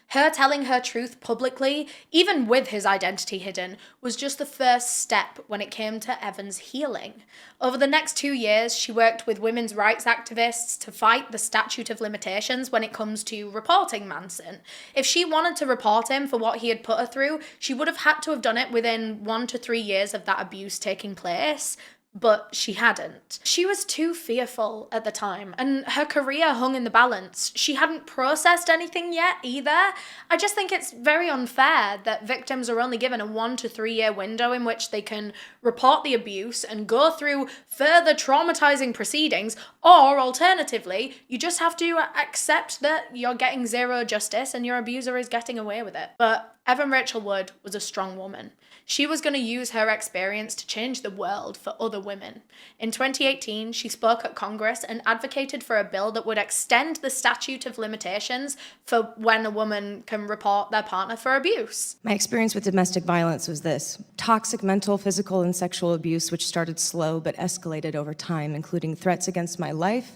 Speaker 1: Her telling her truth publicly, even with his identity hidden, was just the first step when it came to Evan's healing. Over the next 2 years, she worked with women's rights activists to fight the statute of limitations when it comes to reporting Manson. If she wanted to report him for what he had put her through, she would have had to have done it within 1 to 3 years of that abuse taking place. But she hadn't. She was too fearful at the time, and her career hung in the balance. She hadn't processed anything yet either. I just think it's very unfair that victims are only given a 1 to 3 year window in which they can report the abuse and go through further traumatizing proceedings, or alternatively, you just have to accept that you're getting zero justice and your abuser is getting away with it. But Evan Rachel Wood was a strong woman. She was going to use her experience to change the world for other women. In 2018, she spoke at Congress and advocated for a bill that would extend the statute of limitations for when a woman can report their partner for abuse.
Speaker 3: My experience with domestic violence was this: toxic mental, physical, and sexual abuse, which started slow but escalated over time, including threats against my life,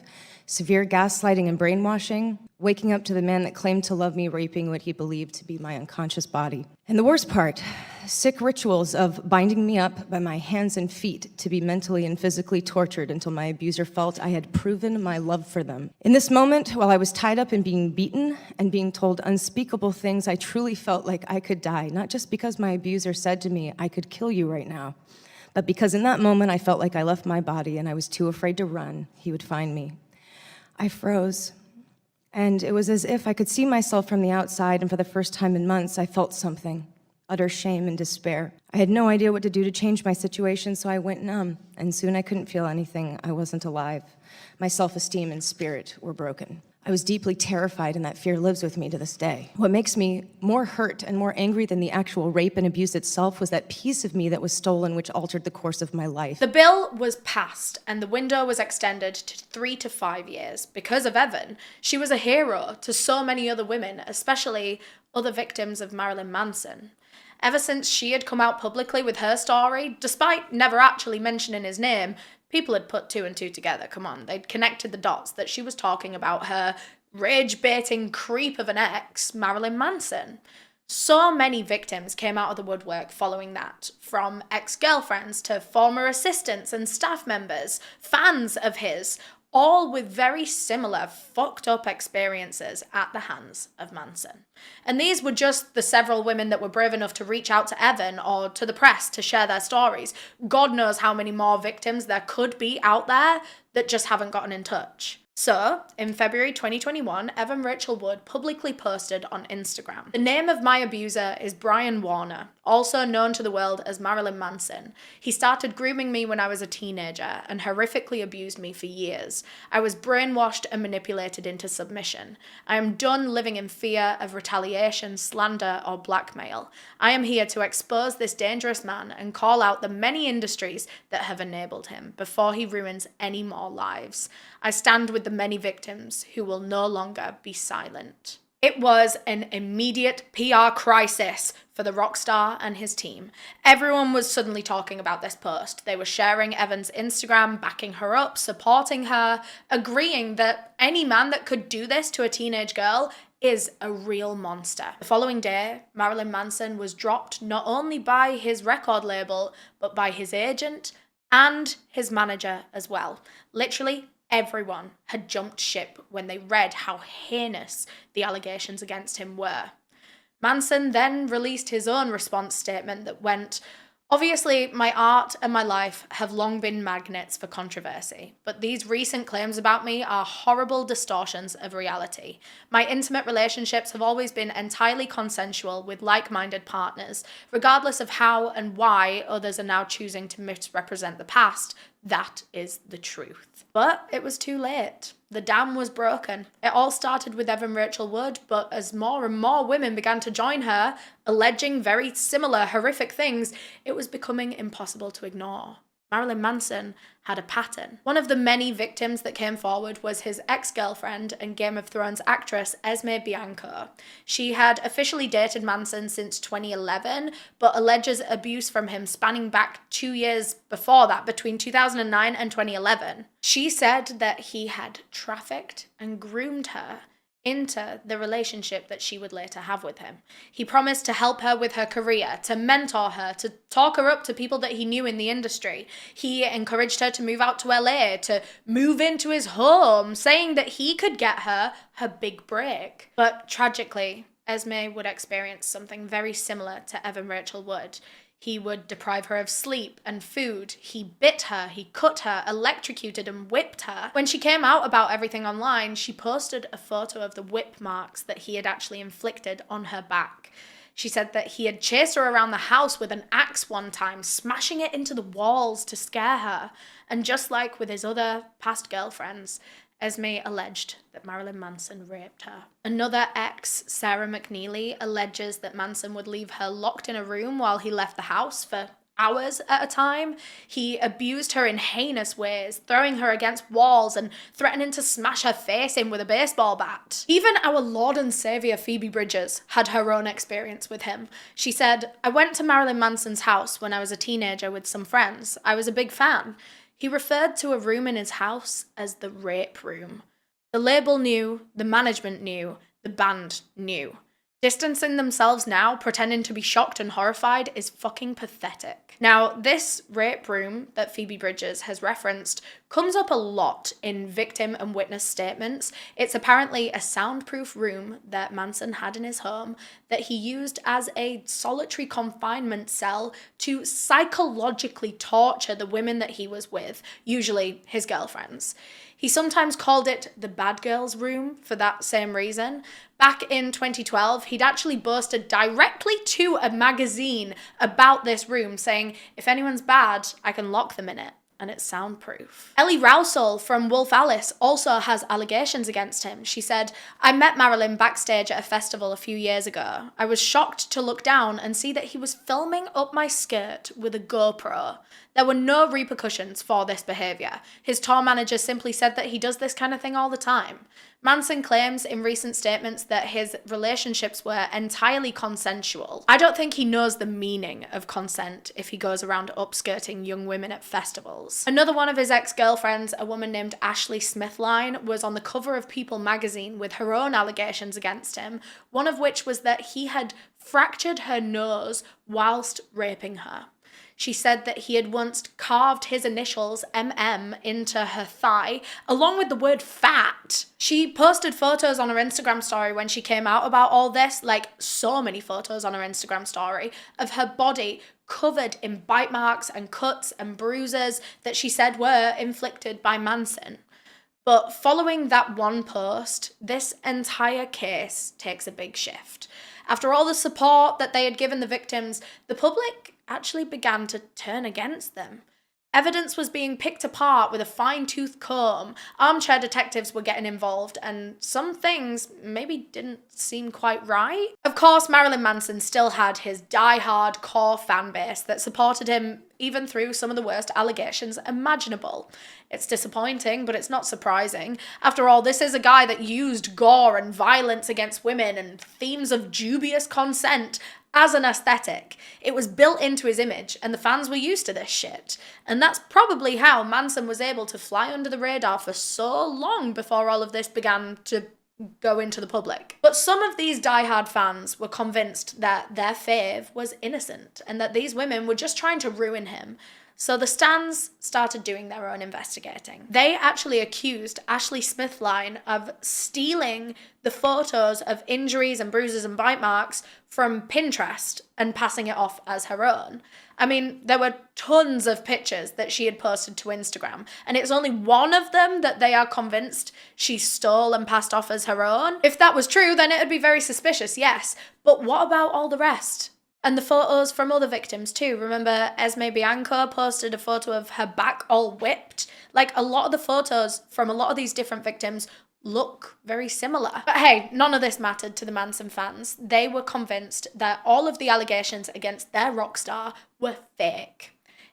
Speaker 3: severe gaslighting and brainwashing, waking up to the man that claimed to love me raping what he believed to be my unconscious body. And the worst part, sick rituals of binding me up by my hands and feet to be mentally and physically tortured until my abuser felt I had proven my love for them. In this moment, while I was tied up and being beaten and being told unspeakable things, I truly felt like I could die, not just because my abuser said to me, "I could kill you right now," but because in that moment I felt like I left my body and I was too afraid to run. He would find me. I froze, and it was as if I could see myself from the outside, and for the first time in months, I felt something, utter shame and despair. I had no idea what to do to change my situation, so I went numb, and soon I couldn't feel anything. I wasn't alive. My self-esteem and spirit were broken. I was deeply terrified, and that fear lives with me to this day. What makes me more hurt and more angry than the actual rape and abuse itself was that piece of me that was stolen, which altered the course of my life.
Speaker 1: The bill was passed, and the window was extended to 3 to 5 years. Because of Evan, she was a hero to so many other women, especially other victims of Marilyn Manson. Ever since she had come out publicly with her story, despite never actually mentioning his name, people had put 2 and 2 together. Come on, they'd connected the dots that she was talking about her rage-baiting creep of an ex, Marilyn Manson. So many victims came out of the woodwork following that, from ex-girlfriends to former assistants and staff members, fans of his, all with very similar fucked up experiences at the hands of Manson. And these were just the several women that were brave enough to reach out to Evan or to the press to share their stories. God knows how many more victims there could be out there that just haven't gotten in touch. So, in February 2021, Evan Rachel Wood publicly posted on Instagram, "The name of my abuser is Brian Warner, also known to the world as Marilyn Manson. He started grooming me when I was a teenager and horrifically abused me for years. I was brainwashed and manipulated into submission. I am done living in fear of retaliation, slander, or blackmail. I am here to expose this dangerous man and call out the many industries that have enabled him before he ruins any more lives. I stand with the many victims who will no longer be silent." It was an immediate PR crisis for the rock star and his team. Everyone was suddenly talking about this post. They were sharing Evan's Instagram, backing her up, supporting her, agreeing that any man that could do this to a teenage girl is a real monster. The following day, Marilyn Manson was dropped not only by his record label, but by his agent and his manager as well. Literally, everyone had jumped ship when they read how heinous the allegations against him were. Manson then released his own response statement that went, "Obviously, my art and my life have long been magnets for controversy, but these recent claims about me are horrible distortions of reality. My intimate relationships have always been entirely consensual with like-minded partners. Regardless of how and why others are now choosing to misrepresent the past, that is the truth." But it was too late. The dam was broken. It all started with Evan Rachel Wood, but as more and more women began to join her, alleging very similar horrific things, it was becoming impossible to ignore. Marilyn Manson had a pattern. One of the many victims that came forward was his ex-girlfriend and Game of Thrones actress Esme Bianco. She had officially dated Manson since 2011, but alleges abuse from him spanning back 2 years before that, between 2009 and 2011. She said that he had trafficked and groomed her into the relationship that she would later have with him. He promised to help her with her career, to mentor her, to talk her up to people that he knew in the industry. He encouraged her to move out to LA, to move into his home, saying that he could get her big break. But tragically, Esme would experience something very similar to Evan Rachel Wood. He would deprive her of sleep and food. He bit her, he cut her, electrocuted and whipped her. When she came out about everything online, she posted a photo of the whip marks that he had actually inflicted on her back. She said that he had chased her around the house with an axe one time, smashing it into the walls to scare her. And just like with his other past girlfriends, Esme alleged that Marilyn Manson raped her. Another ex, Sarah McNeely, alleges that Manson would leave her locked in a room while he left the house for hours at a time. He abused her in heinous ways, throwing her against walls and threatening to smash her face in with a baseball bat. Even our Lord and Saviour Phoebe Bridgers had her own experience with him. She said, "I went to Marilyn Manson's house when I was a teenager with some friends. I was a big fan. He referred to a room in his house as the rape room. The label knew, the management knew, the band knew. Distancing themselves now, pretending to be shocked and horrified, is fucking pathetic." Now, this rape room that Phoebe Bridgers has referenced comes up a lot in victim and witness statements. It's apparently a soundproof room that Manson had in his home that he used as a solitary confinement cell to psychologically torture the women that he was with, usually his girlfriends. He sometimes called it the bad girls room for that same reason. Back in 2012, he'd actually boasted directly to a magazine about this room, saying, "If anyone's bad, I can lock them in it." and it's soundproof. Ellie Rowsell from Wolf Alice also has allegations against him. She said, "I met Marilyn backstage at a festival a few years ago. I was shocked to look down and see that he was filming up my skirt with a GoPro. There were no repercussions for this behaviour. His tour manager simply said that he does this kind of thing all the time." Manson claims in recent statements that his relationships were entirely consensual. I don't think he knows the meaning of consent if he goes around upskirting young women at festivals. Another one of his ex-girlfriends, a woman named Ashley Smithline, was on the cover of People magazine with her own allegations against him, one of which was that he had fractured her nose whilst raping her. She said that he had once carved his initials, MM, into her thigh, along with the word fat. She posted photos on her Instagram story when she came out about all this, like so many photos on her Instagram story, of her body covered in bite marks and cuts and bruises that she said were inflicted by Manson. But following that one post, this entire case takes a big shift. After all the support that they had given the victims, the public actually began to turn against them. Evidence was being picked apart with a fine-tooth comb, armchair detectives were getting involved, and some things maybe didn't seem quite right. Of course, Marilyn Manson still had his die-hard core fan base that supported him even through some of the worst allegations imaginable. It's disappointing, but it's not surprising. After all, this is a guy that used gore and violence against women and themes of dubious consent as an aesthetic. It was built into his image, and the fans were used to this shit. And that's probably how Manson was able to fly under the radar for so long before all of this began to go into the public. But some of these diehard fans were convinced that their fave was innocent and that these women were just trying to ruin him. So the Stans started doing their own investigating. They actually accused Ashley Smithline of stealing the photos of injuries and bruises and bite marks from Pinterest and passing it off as her own. I mean, there were tons of pictures that she had posted to Instagram, and it's only one of them that they are convinced she stole and passed off as her own. If that was true, then it would be very suspicious, yes. But what about all the rest? And the photos from other victims too. Remember, Esme Bianco posted a photo of her back all whipped? Like, a lot of the photos from a lot of these different victims look very similar. But hey, none of this mattered to the Manson fans. They were convinced that all of the allegations against their rock star were fake.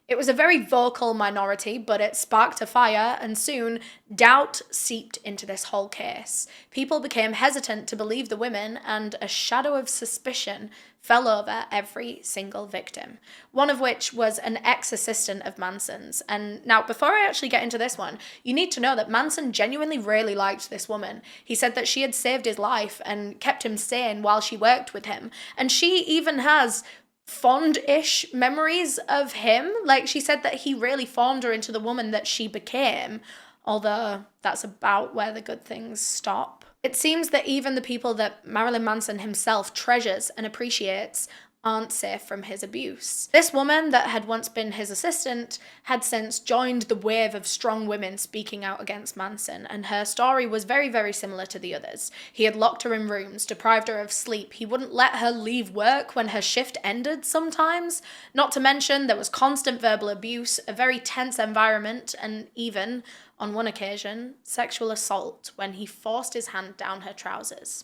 Speaker 1: It was a very vocal minority, but it sparked a fire, and soon doubt seeped into this whole case. People became hesitant to believe the women, and a shadow of suspicion fell over every single victim, one of which was an ex-assistant of Manson's. And now, before I actually get into this one, you need to know that Manson genuinely really liked this woman. He said that she had saved his life and kept him sane while she worked with him, and she even has fond-ish memories of him. Like, she said that he really formed her into the woman that she became, although that's about where the good things stop. It seems that even the people that Marilyn Manson himself treasures and appreciates aren't safe from his abuse. This woman that had once been his assistant had since joined the wave of strong women speaking out against Manson, and her story was very, very similar to the others. He had locked her in rooms, deprived her of sleep. He wouldn't let her leave work when her shift ended sometimes. Not to mention, there was constant verbal abuse, a very tense environment, and even, on one occasion, sexual assault when he forced his hand down her trousers.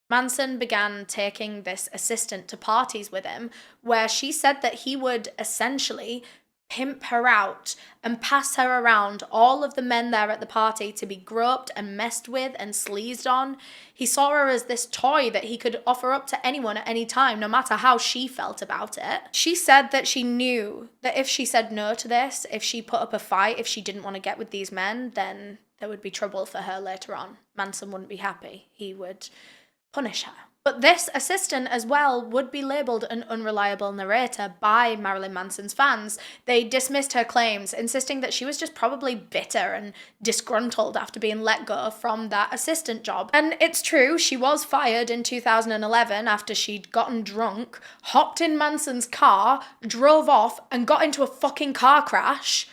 Speaker 1: Manson began taking this assistant to parties with him, where she said that he would essentially pimp her out and pass her around all of the men there at the party to be groped and messed with and sleazed on. He saw her as this toy that he could offer up to anyone at any time, no matter how she felt about it. She said that she knew that if she said no to this, if she put up a fight, if she didn't want to get with these men, then there would be trouble for her later on. Manson wouldn't be happy. He would punish her. But this assistant as well would be labelled an unreliable narrator by Marilyn Manson's fans. They dismissed her claims, insisting that she was just probably bitter and disgruntled after being let go from that assistant job. And it's true, she was fired in 2011 after she'd gotten drunk, hopped in Manson's car, drove off, and got into a fucking car crash.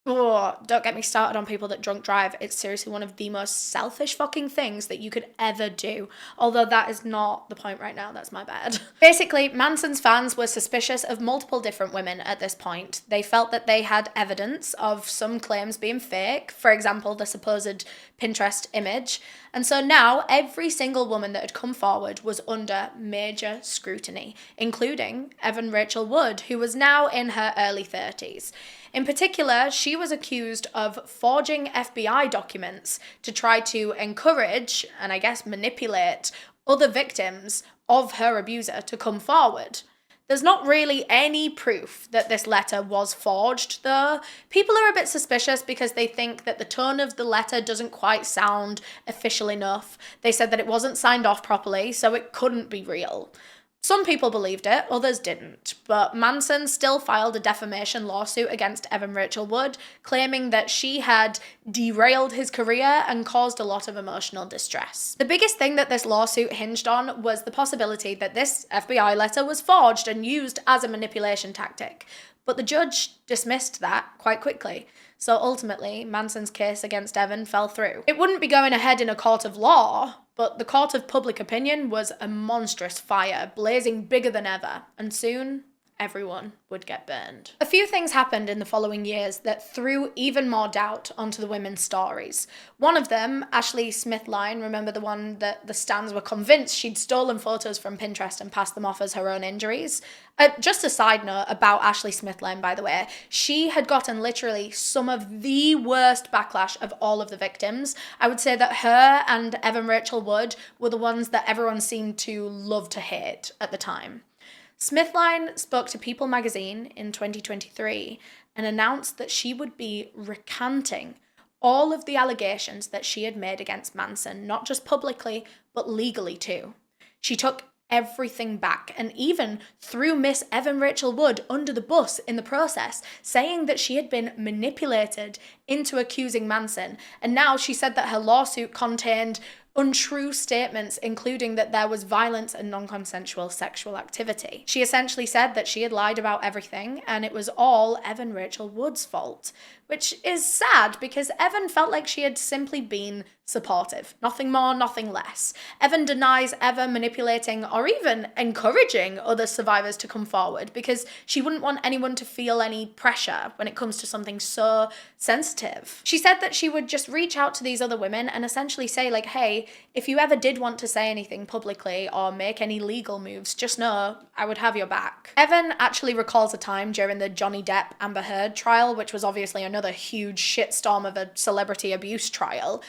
Speaker 1: Oh, don't get me started on people that drunk drive. It's seriously one of the most selfish fucking things that you could ever do. Although that is not the point right now, that's my bad. Basically, Manson's fans were suspicious of multiple different women at this point. They felt that they had evidence of some claims being fake, for example, the supposed Pinterest image. And so now every single woman that had come forward was under major scrutiny, including Evan Rachel Wood, who was now in her early 30s. In particular, she was accused of forging FBI documents to try to encourage, and I guess manipulate, other victims of her abuser to come forward. There's not really any proof that this letter was forged, though. People are a bit suspicious because they think that the tone of the letter doesn't quite sound official enough. They said that it wasn't signed off properly, so it couldn't be real. Some people believed it, others didn't, but Manson still filed a defamation lawsuit against Evan Rachel Wood, claiming that she had derailed his career and caused a lot of emotional distress. The biggest thing that this lawsuit hinged on was the possibility that this FBI letter was forged and used as a manipulation tactic, but the judge dismissed that quite quickly. So ultimately, Manson's case against Evan fell through. It wouldn't be going ahead in a court of law, but the court of public opinion was a monstrous fire, blazing bigger than ever, and soon everyone would get burned. A few things happened in the following years that threw even more doubt onto the women's stories. One of them, Ashley Smithline, remember the one that the stans were convinced she'd stolen photos from Pinterest and passed them off as her own injuries? Just a side note about Ashley Smithline, by the way, she had gotten literally some of the worst backlash of all of the victims. I would say that her and Evan Rachel Wood were the ones that everyone seemed to love to hate at the time. Smithline spoke to People magazine in 2023 and announced that she would be recanting all of the allegations that she had made against Manson, not just publicly, but legally too. She took everything back and even threw Miss Evan Rachel Wood under the bus in the process, saying that she had been manipulated into accusing Manson. And now she said that her lawsuit contained untrue statements, including that there was violence and non-consensual sexual activity. She essentially said that she had lied about everything and it was all Evan Rachel Wood's fault, which is sad because Evan felt like she had simply been supportive. Nothing more, nothing less. Evan denies ever manipulating or even encouraging other survivors to come forward because she wouldn't want anyone to feel any pressure when it comes to something so sensitive. She said that she would just reach out to these other women and essentially say like, hey, if you ever did want to say anything publicly or make any legal moves, just know I would have your back. Evan actually recalls a time during the Johnny Depp Amber Heard trial, which was obviously another huge shitstorm of a celebrity abuse trial.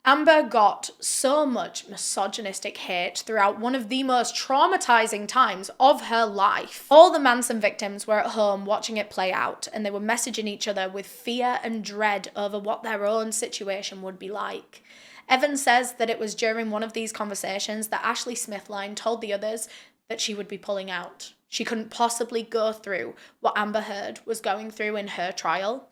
Speaker 1: Amber got so much misogynistic hate throughout one of the most traumatizing times of her life. All the Manson victims were at home watching it play out, and they were messaging each other with fear and dread over what their own situation would be like. Evan says that it was during one of these conversations that Ashley Smithline told the others that she would be pulling out. She couldn't possibly go through what Amber Heard was going through in her trial.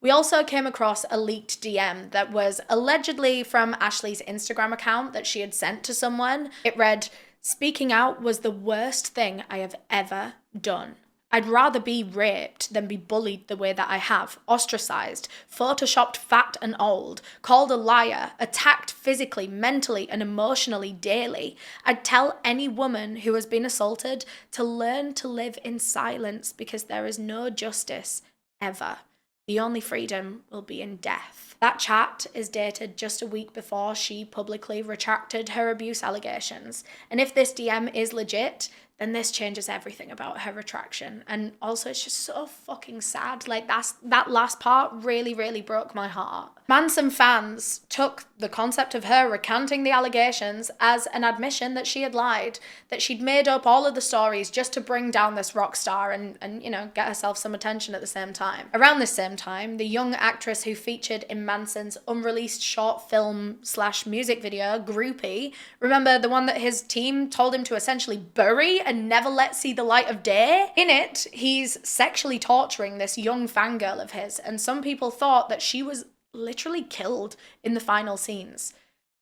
Speaker 1: We also came across a leaked DM that was allegedly from Ashley's Instagram account that she had sent to someone. It read, "Speaking out was the worst thing I have ever done. I'd rather be raped than be bullied the way that I have, ostracized, photoshopped fat and old, called a liar, attacked physically, mentally, and emotionally daily. I'd tell any woman who has been assaulted to learn to live in silence because there is no justice, ever. The only freedom will be in death." That chat is dated just a week before she publicly retracted her abuse allegations. And if this DM is legit, then this changes everything about her retraction. And also, it's just so fucking sad. Like, that last part really, really broke my heart. Manson fans took the concept of her recanting the allegations as an admission that she had lied, that she'd made up all of the stories just to bring down this rock star and you know, get herself some attention at the same time. Around this same time, the young actress who featured in Manson's unreleased short film / music video, Groupie, remember the one that his team told him to essentially bury and never let see the light of day? In it, he's sexually torturing this young fangirl of his, and some people thought that she was literally killed in the final scenes.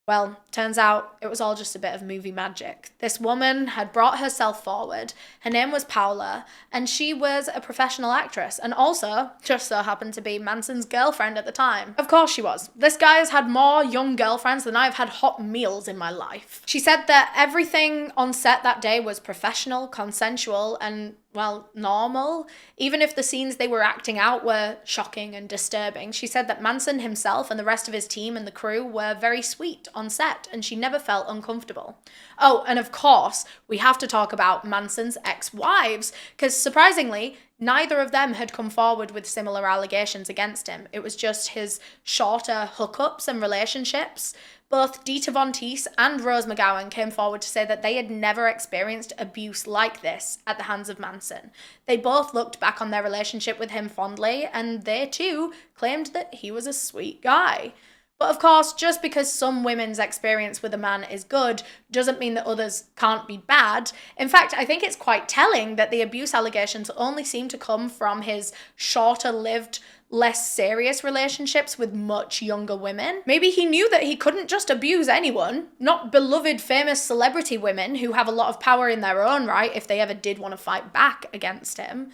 Speaker 1: Well, turns out it was all just a bit of movie magic. This woman had brought herself forward. Her name was Paula, and she was a professional actress, and also just so happened to be Manson's girlfriend at the time. Of course she was. This guy has had more young girlfriends than I've had hot meals in my life. She said that everything on set that day was professional, consensual, and well, normal. Even if the scenes they were acting out were shocking and disturbing, she said that Manson himself and the rest of his team and the crew were very sweet on set, and she never felt uncomfortable. Oh, and of course, we have to talk about Manson's ex-wives, because surprisingly, neither of them had come forward with similar allegations against him. It was just his shorter hookups and relationships. Both Dita Von Teese and Rose McGowan came forward to say that they had never experienced abuse like this at the hands of Manson. They both looked back on their relationship with him fondly, and they too claimed that he was a sweet guy. But of course, just because some women's experience with a man is good doesn't mean that others can't be bad. In fact, I think it's quite telling that the abuse allegations only seem to come from his shorter-lived, less serious relationships with much younger women. Maybe he knew that he couldn't just abuse anyone, not beloved famous celebrity women who have a lot of power in their own right if they ever did want to fight back against him.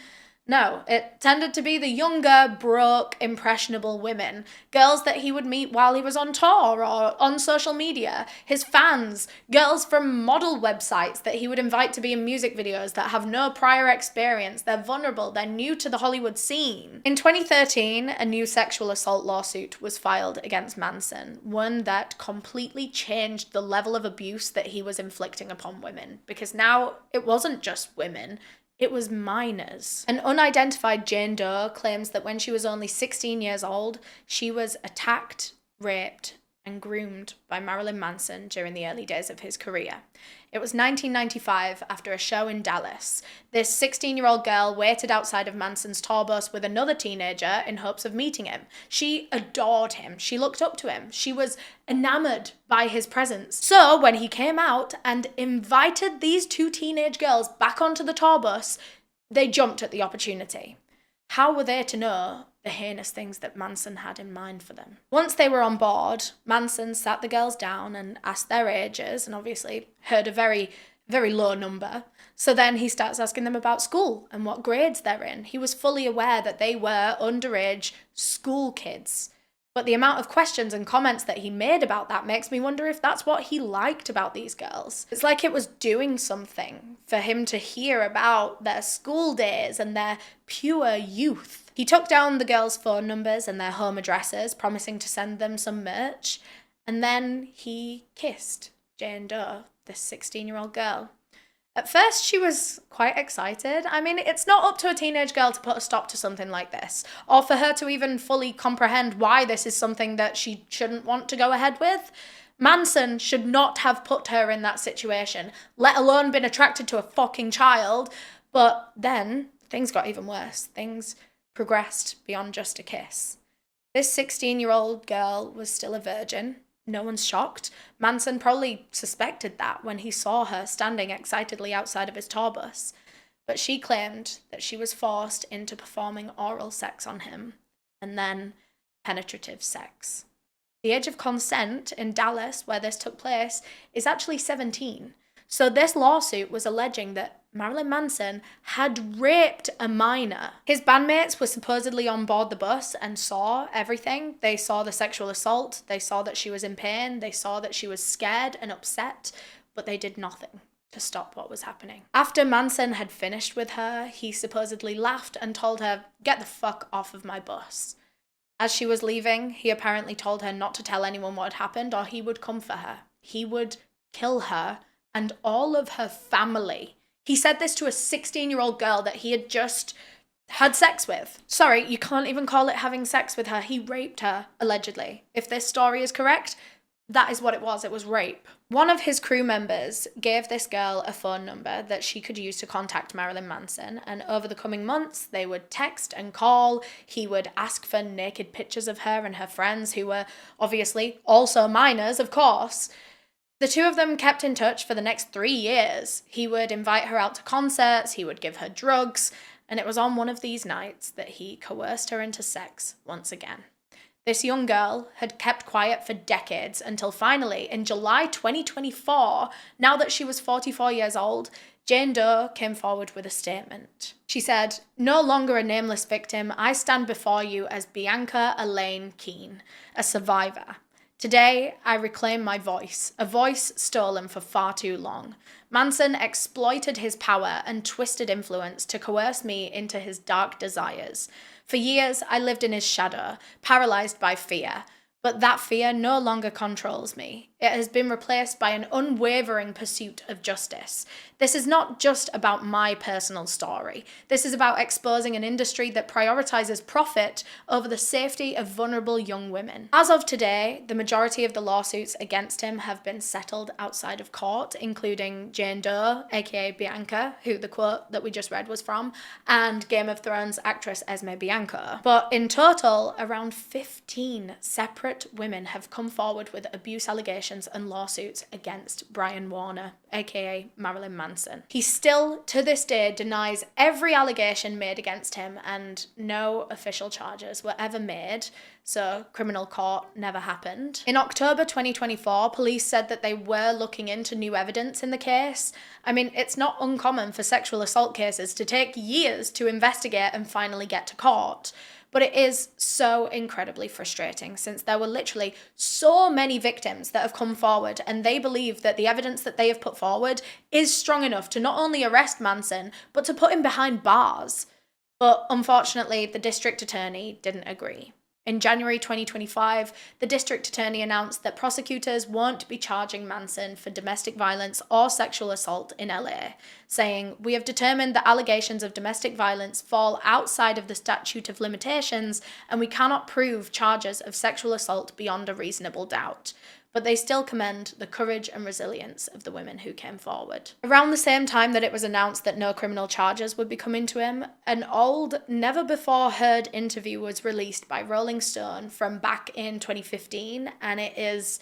Speaker 1: No, it tended to be the younger, broke, impressionable women, girls that he would meet while he was on tour or on social media, his fans, girls from model websites that he would invite to be in music videos that have no prior experience, they're vulnerable, they're new to the Hollywood scene. In 2013, a new sexual assault lawsuit was filed against Manson, one that completely changed the level of abuse that he was inflicting upon women, because now it wasn't just women. It was minors. An unidentified Jane Doe claims that when she was only 16 years old, she was attacked, raped, and groomed by Marilyn Manson during the early days of his career. It was 1995, after a show in Dallas. This 16-year-old girl waited outside of Manson's tour bus with another teenager in hopes of meeting him. She adored him. She looked up to him. She was enamored by his presence. So when he came out and invited these two teenage girls back onto the tour bus, they jumped at the opportunity. How were they to know the heinous things that Manson had in mind for them? Once they were on board, Manson sat the girls down and asked their ages, and obviously heard a very, very low number. So then he starts asking them about school and what grades they're in. He was fully aware that they were underage school kids. But the amount of questions and comments that he made about that makes me wonder if that's what he liked about these girls. It's like it was doing something for him to hear about their school days and their pure youth. He took down the girls' phone numbers and their home addresses, promising to send them some merch. And then he kissed Jane Doe, this 16-year-old girl. At first, she was quite excited. I mean, it's not up to a teenage girl to put a stop to something like this, or for her to even fully comprehend why this is something that she shouldn't want to go ahead with. Manson should not have put her in that situation, let alone been attracted to a fucking child. But then, things got even worse. Things progressed beyond just a kiss. This 16-year-old girl was still a virgin. No one's shocked. Manson probably suspected that when he saw her standing excitedly outside of his tour bus. But she claimed that she was forced into performing oral sex on him, and then penetrative sex. The age of consent in Dallas, where this took place, is actually 17. So this lawsuit was alleging that Marilyn Manson had raped a minor. His bandmates were supposedly on board the bus and saw everything. They saw the sexual assault. They saw that she was in pain. They saw that she was scared and upset, but they did nothing to stop what was happening. After Manson had finished with her, he supposedly laughed and told her, "Get the fuck off of my bus." As she was leaving, he apparently told her not to tell anyone what had happened or he would come for her. He would kill her and all of her family. He said this to a 16-year-old girl that he had just had sex with. Sorry, you can't even call it having sex with her. He raped her, allegedly. If this story is correct, that is what it was. It was rape. One of his crew members gave this girl a phone number that she could use to contact Marilyn Manson, and over the coming months, they would text and call. He would ask for naked pictures of her and her friends, who were obviously also minors, of course. The two of them kept in touch for the next 3 years. He would invite her out to concerts, he would give her drugs, and it was on one of these nights that he coerced her into sex once again. This young girl had kept quiet for decades until finally, in July 2024, now that she was 44 years old, Jane Doe came forward with a statement. She said, "No longer a nameless victim, I stand before you as Bianca Elaine Keene, a survivor. Today, I reclaim my voice, a voice stolen for far too long. Manson exploited his power and twisted influence to coerce me into his dark desires. For years, I lived in his shadow, paralyzed by fear. But that fear no longer controls me. It has been replaced by an unwavering pursuit of justice. This is not just about my personal story. This is about exposing an industry that prioritizes profit over the safety of vulnerable young women." As of today, the majority of the lawsuits against him have been settled outside of court, including Jane Doe, aka Bianca, who the quote that we just read was from, and Game of Thrones actress Esme Bianco. But in total, around 15 separate women have come forward with abuse allegations and lawsuits against Brian Warner, aka Marilyn Manson. He still, to this day, denies every allegation made against him, and no official charges were ever made, so criminal court never happened. In October 2024, police said that they were looking into new evidence in the case. I mean, it's not uncommon for sexual assault cases to take years to investigate and finally get to court. But it is so incredibly frustrating since there were literally so many victims that have come forward, and they believe that the evidence that they have put forward is strong enough to not only arrest Manson, but to put him behind bars. But unfortunately, the district attorney didn't agree. In January 2025, the district attorney announced that prosecutors won't be charging Manson for domestic violence or sexual assault in LA, saying, "We have determined that allegations of domestic violence fall outside of the statute of limitations, and we cannot prove charges of sexual assault beyond a reasonable doubt." But they still commend the courage and resilience of the women who came forward. Around the same time that it was announced that no criminal charges would be coming to him, an old, never-before-heard interview was released by Rolling Stone from back in 2015, and it is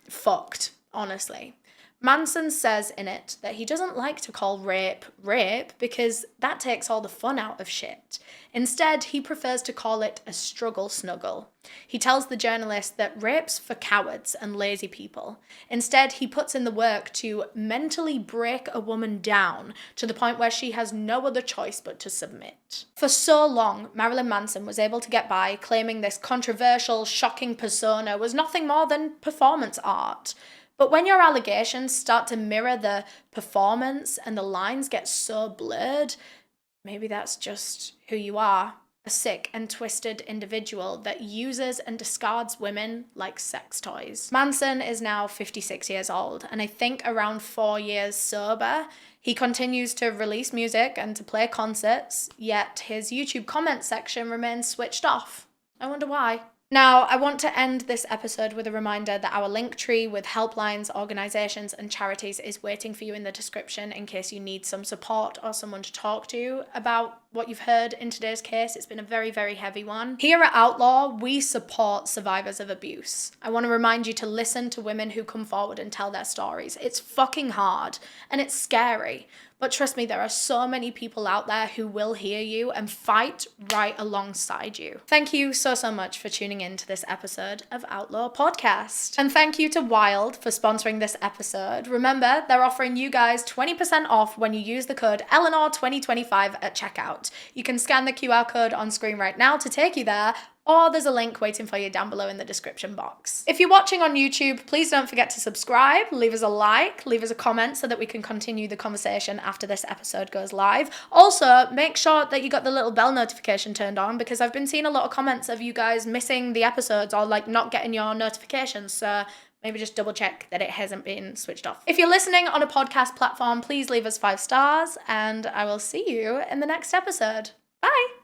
Speaker 1: fucked, honestly. Manson says in it that he doesn't like to call rape rape because that takes all the fun out of shit. Instead, he prefers to call it a struggle snuggle. He tells the journalist that rape's for cowards and lazy people. Instead, he puts in the work to mentally break a woman down to the point where she has no other choice but to submit. For so long, Marilyn Manson was able to get by claiming this controversial, shocking persona was nothing more than performance art. But when your allegations start to mirror the performance and the lines get so blurred, maybe that's just who you are. A sick and twisted individual that uses and discards women like sex toys. Manson is now 56 years old, and I think around 4 years sober. He continues to release music and to play concerts, yet his YouTube comment section remains switched off. I wonder why. Now, I want to end this episode with a reminder that our link tree with helplines, organisations and charities is waiting for you in the description in case you need some support or someone to talk to about what you've heard in today's case. It's been a very, very heavy one. Here at Outlaw, we support survivors of abuse. I want to remind you to listen to women who come forward and tell their stories. It's fucking hard and it's scary. But trust me, there are so many people out there who will hear you and fight right alongside you. Thank you so much for tuning in to this episode of Outlaw Podcast. And thank you to Wild for sponsoring this episode. Remember, they're offering you guys 20% off when you use the code Eleanor2025 at checkout. You can scan the QR code on screen right now to take you there, or there's a link waiting for you down below in the description box. If you're watching on YouTube, please don't forget to subscribe, leave us a like, leave us a comment so that we can continue the conversation after this episode goes live. Also, make sure that you got the little bell notification turned on because I've been seeing a lot of comments of you guys missing the episodes or like not getting your notifications, so maybe just double check that it hasn't been switched off. If you're listening on a podcast platform, please leave us 5 stars and I will see you in the next episode. Bye!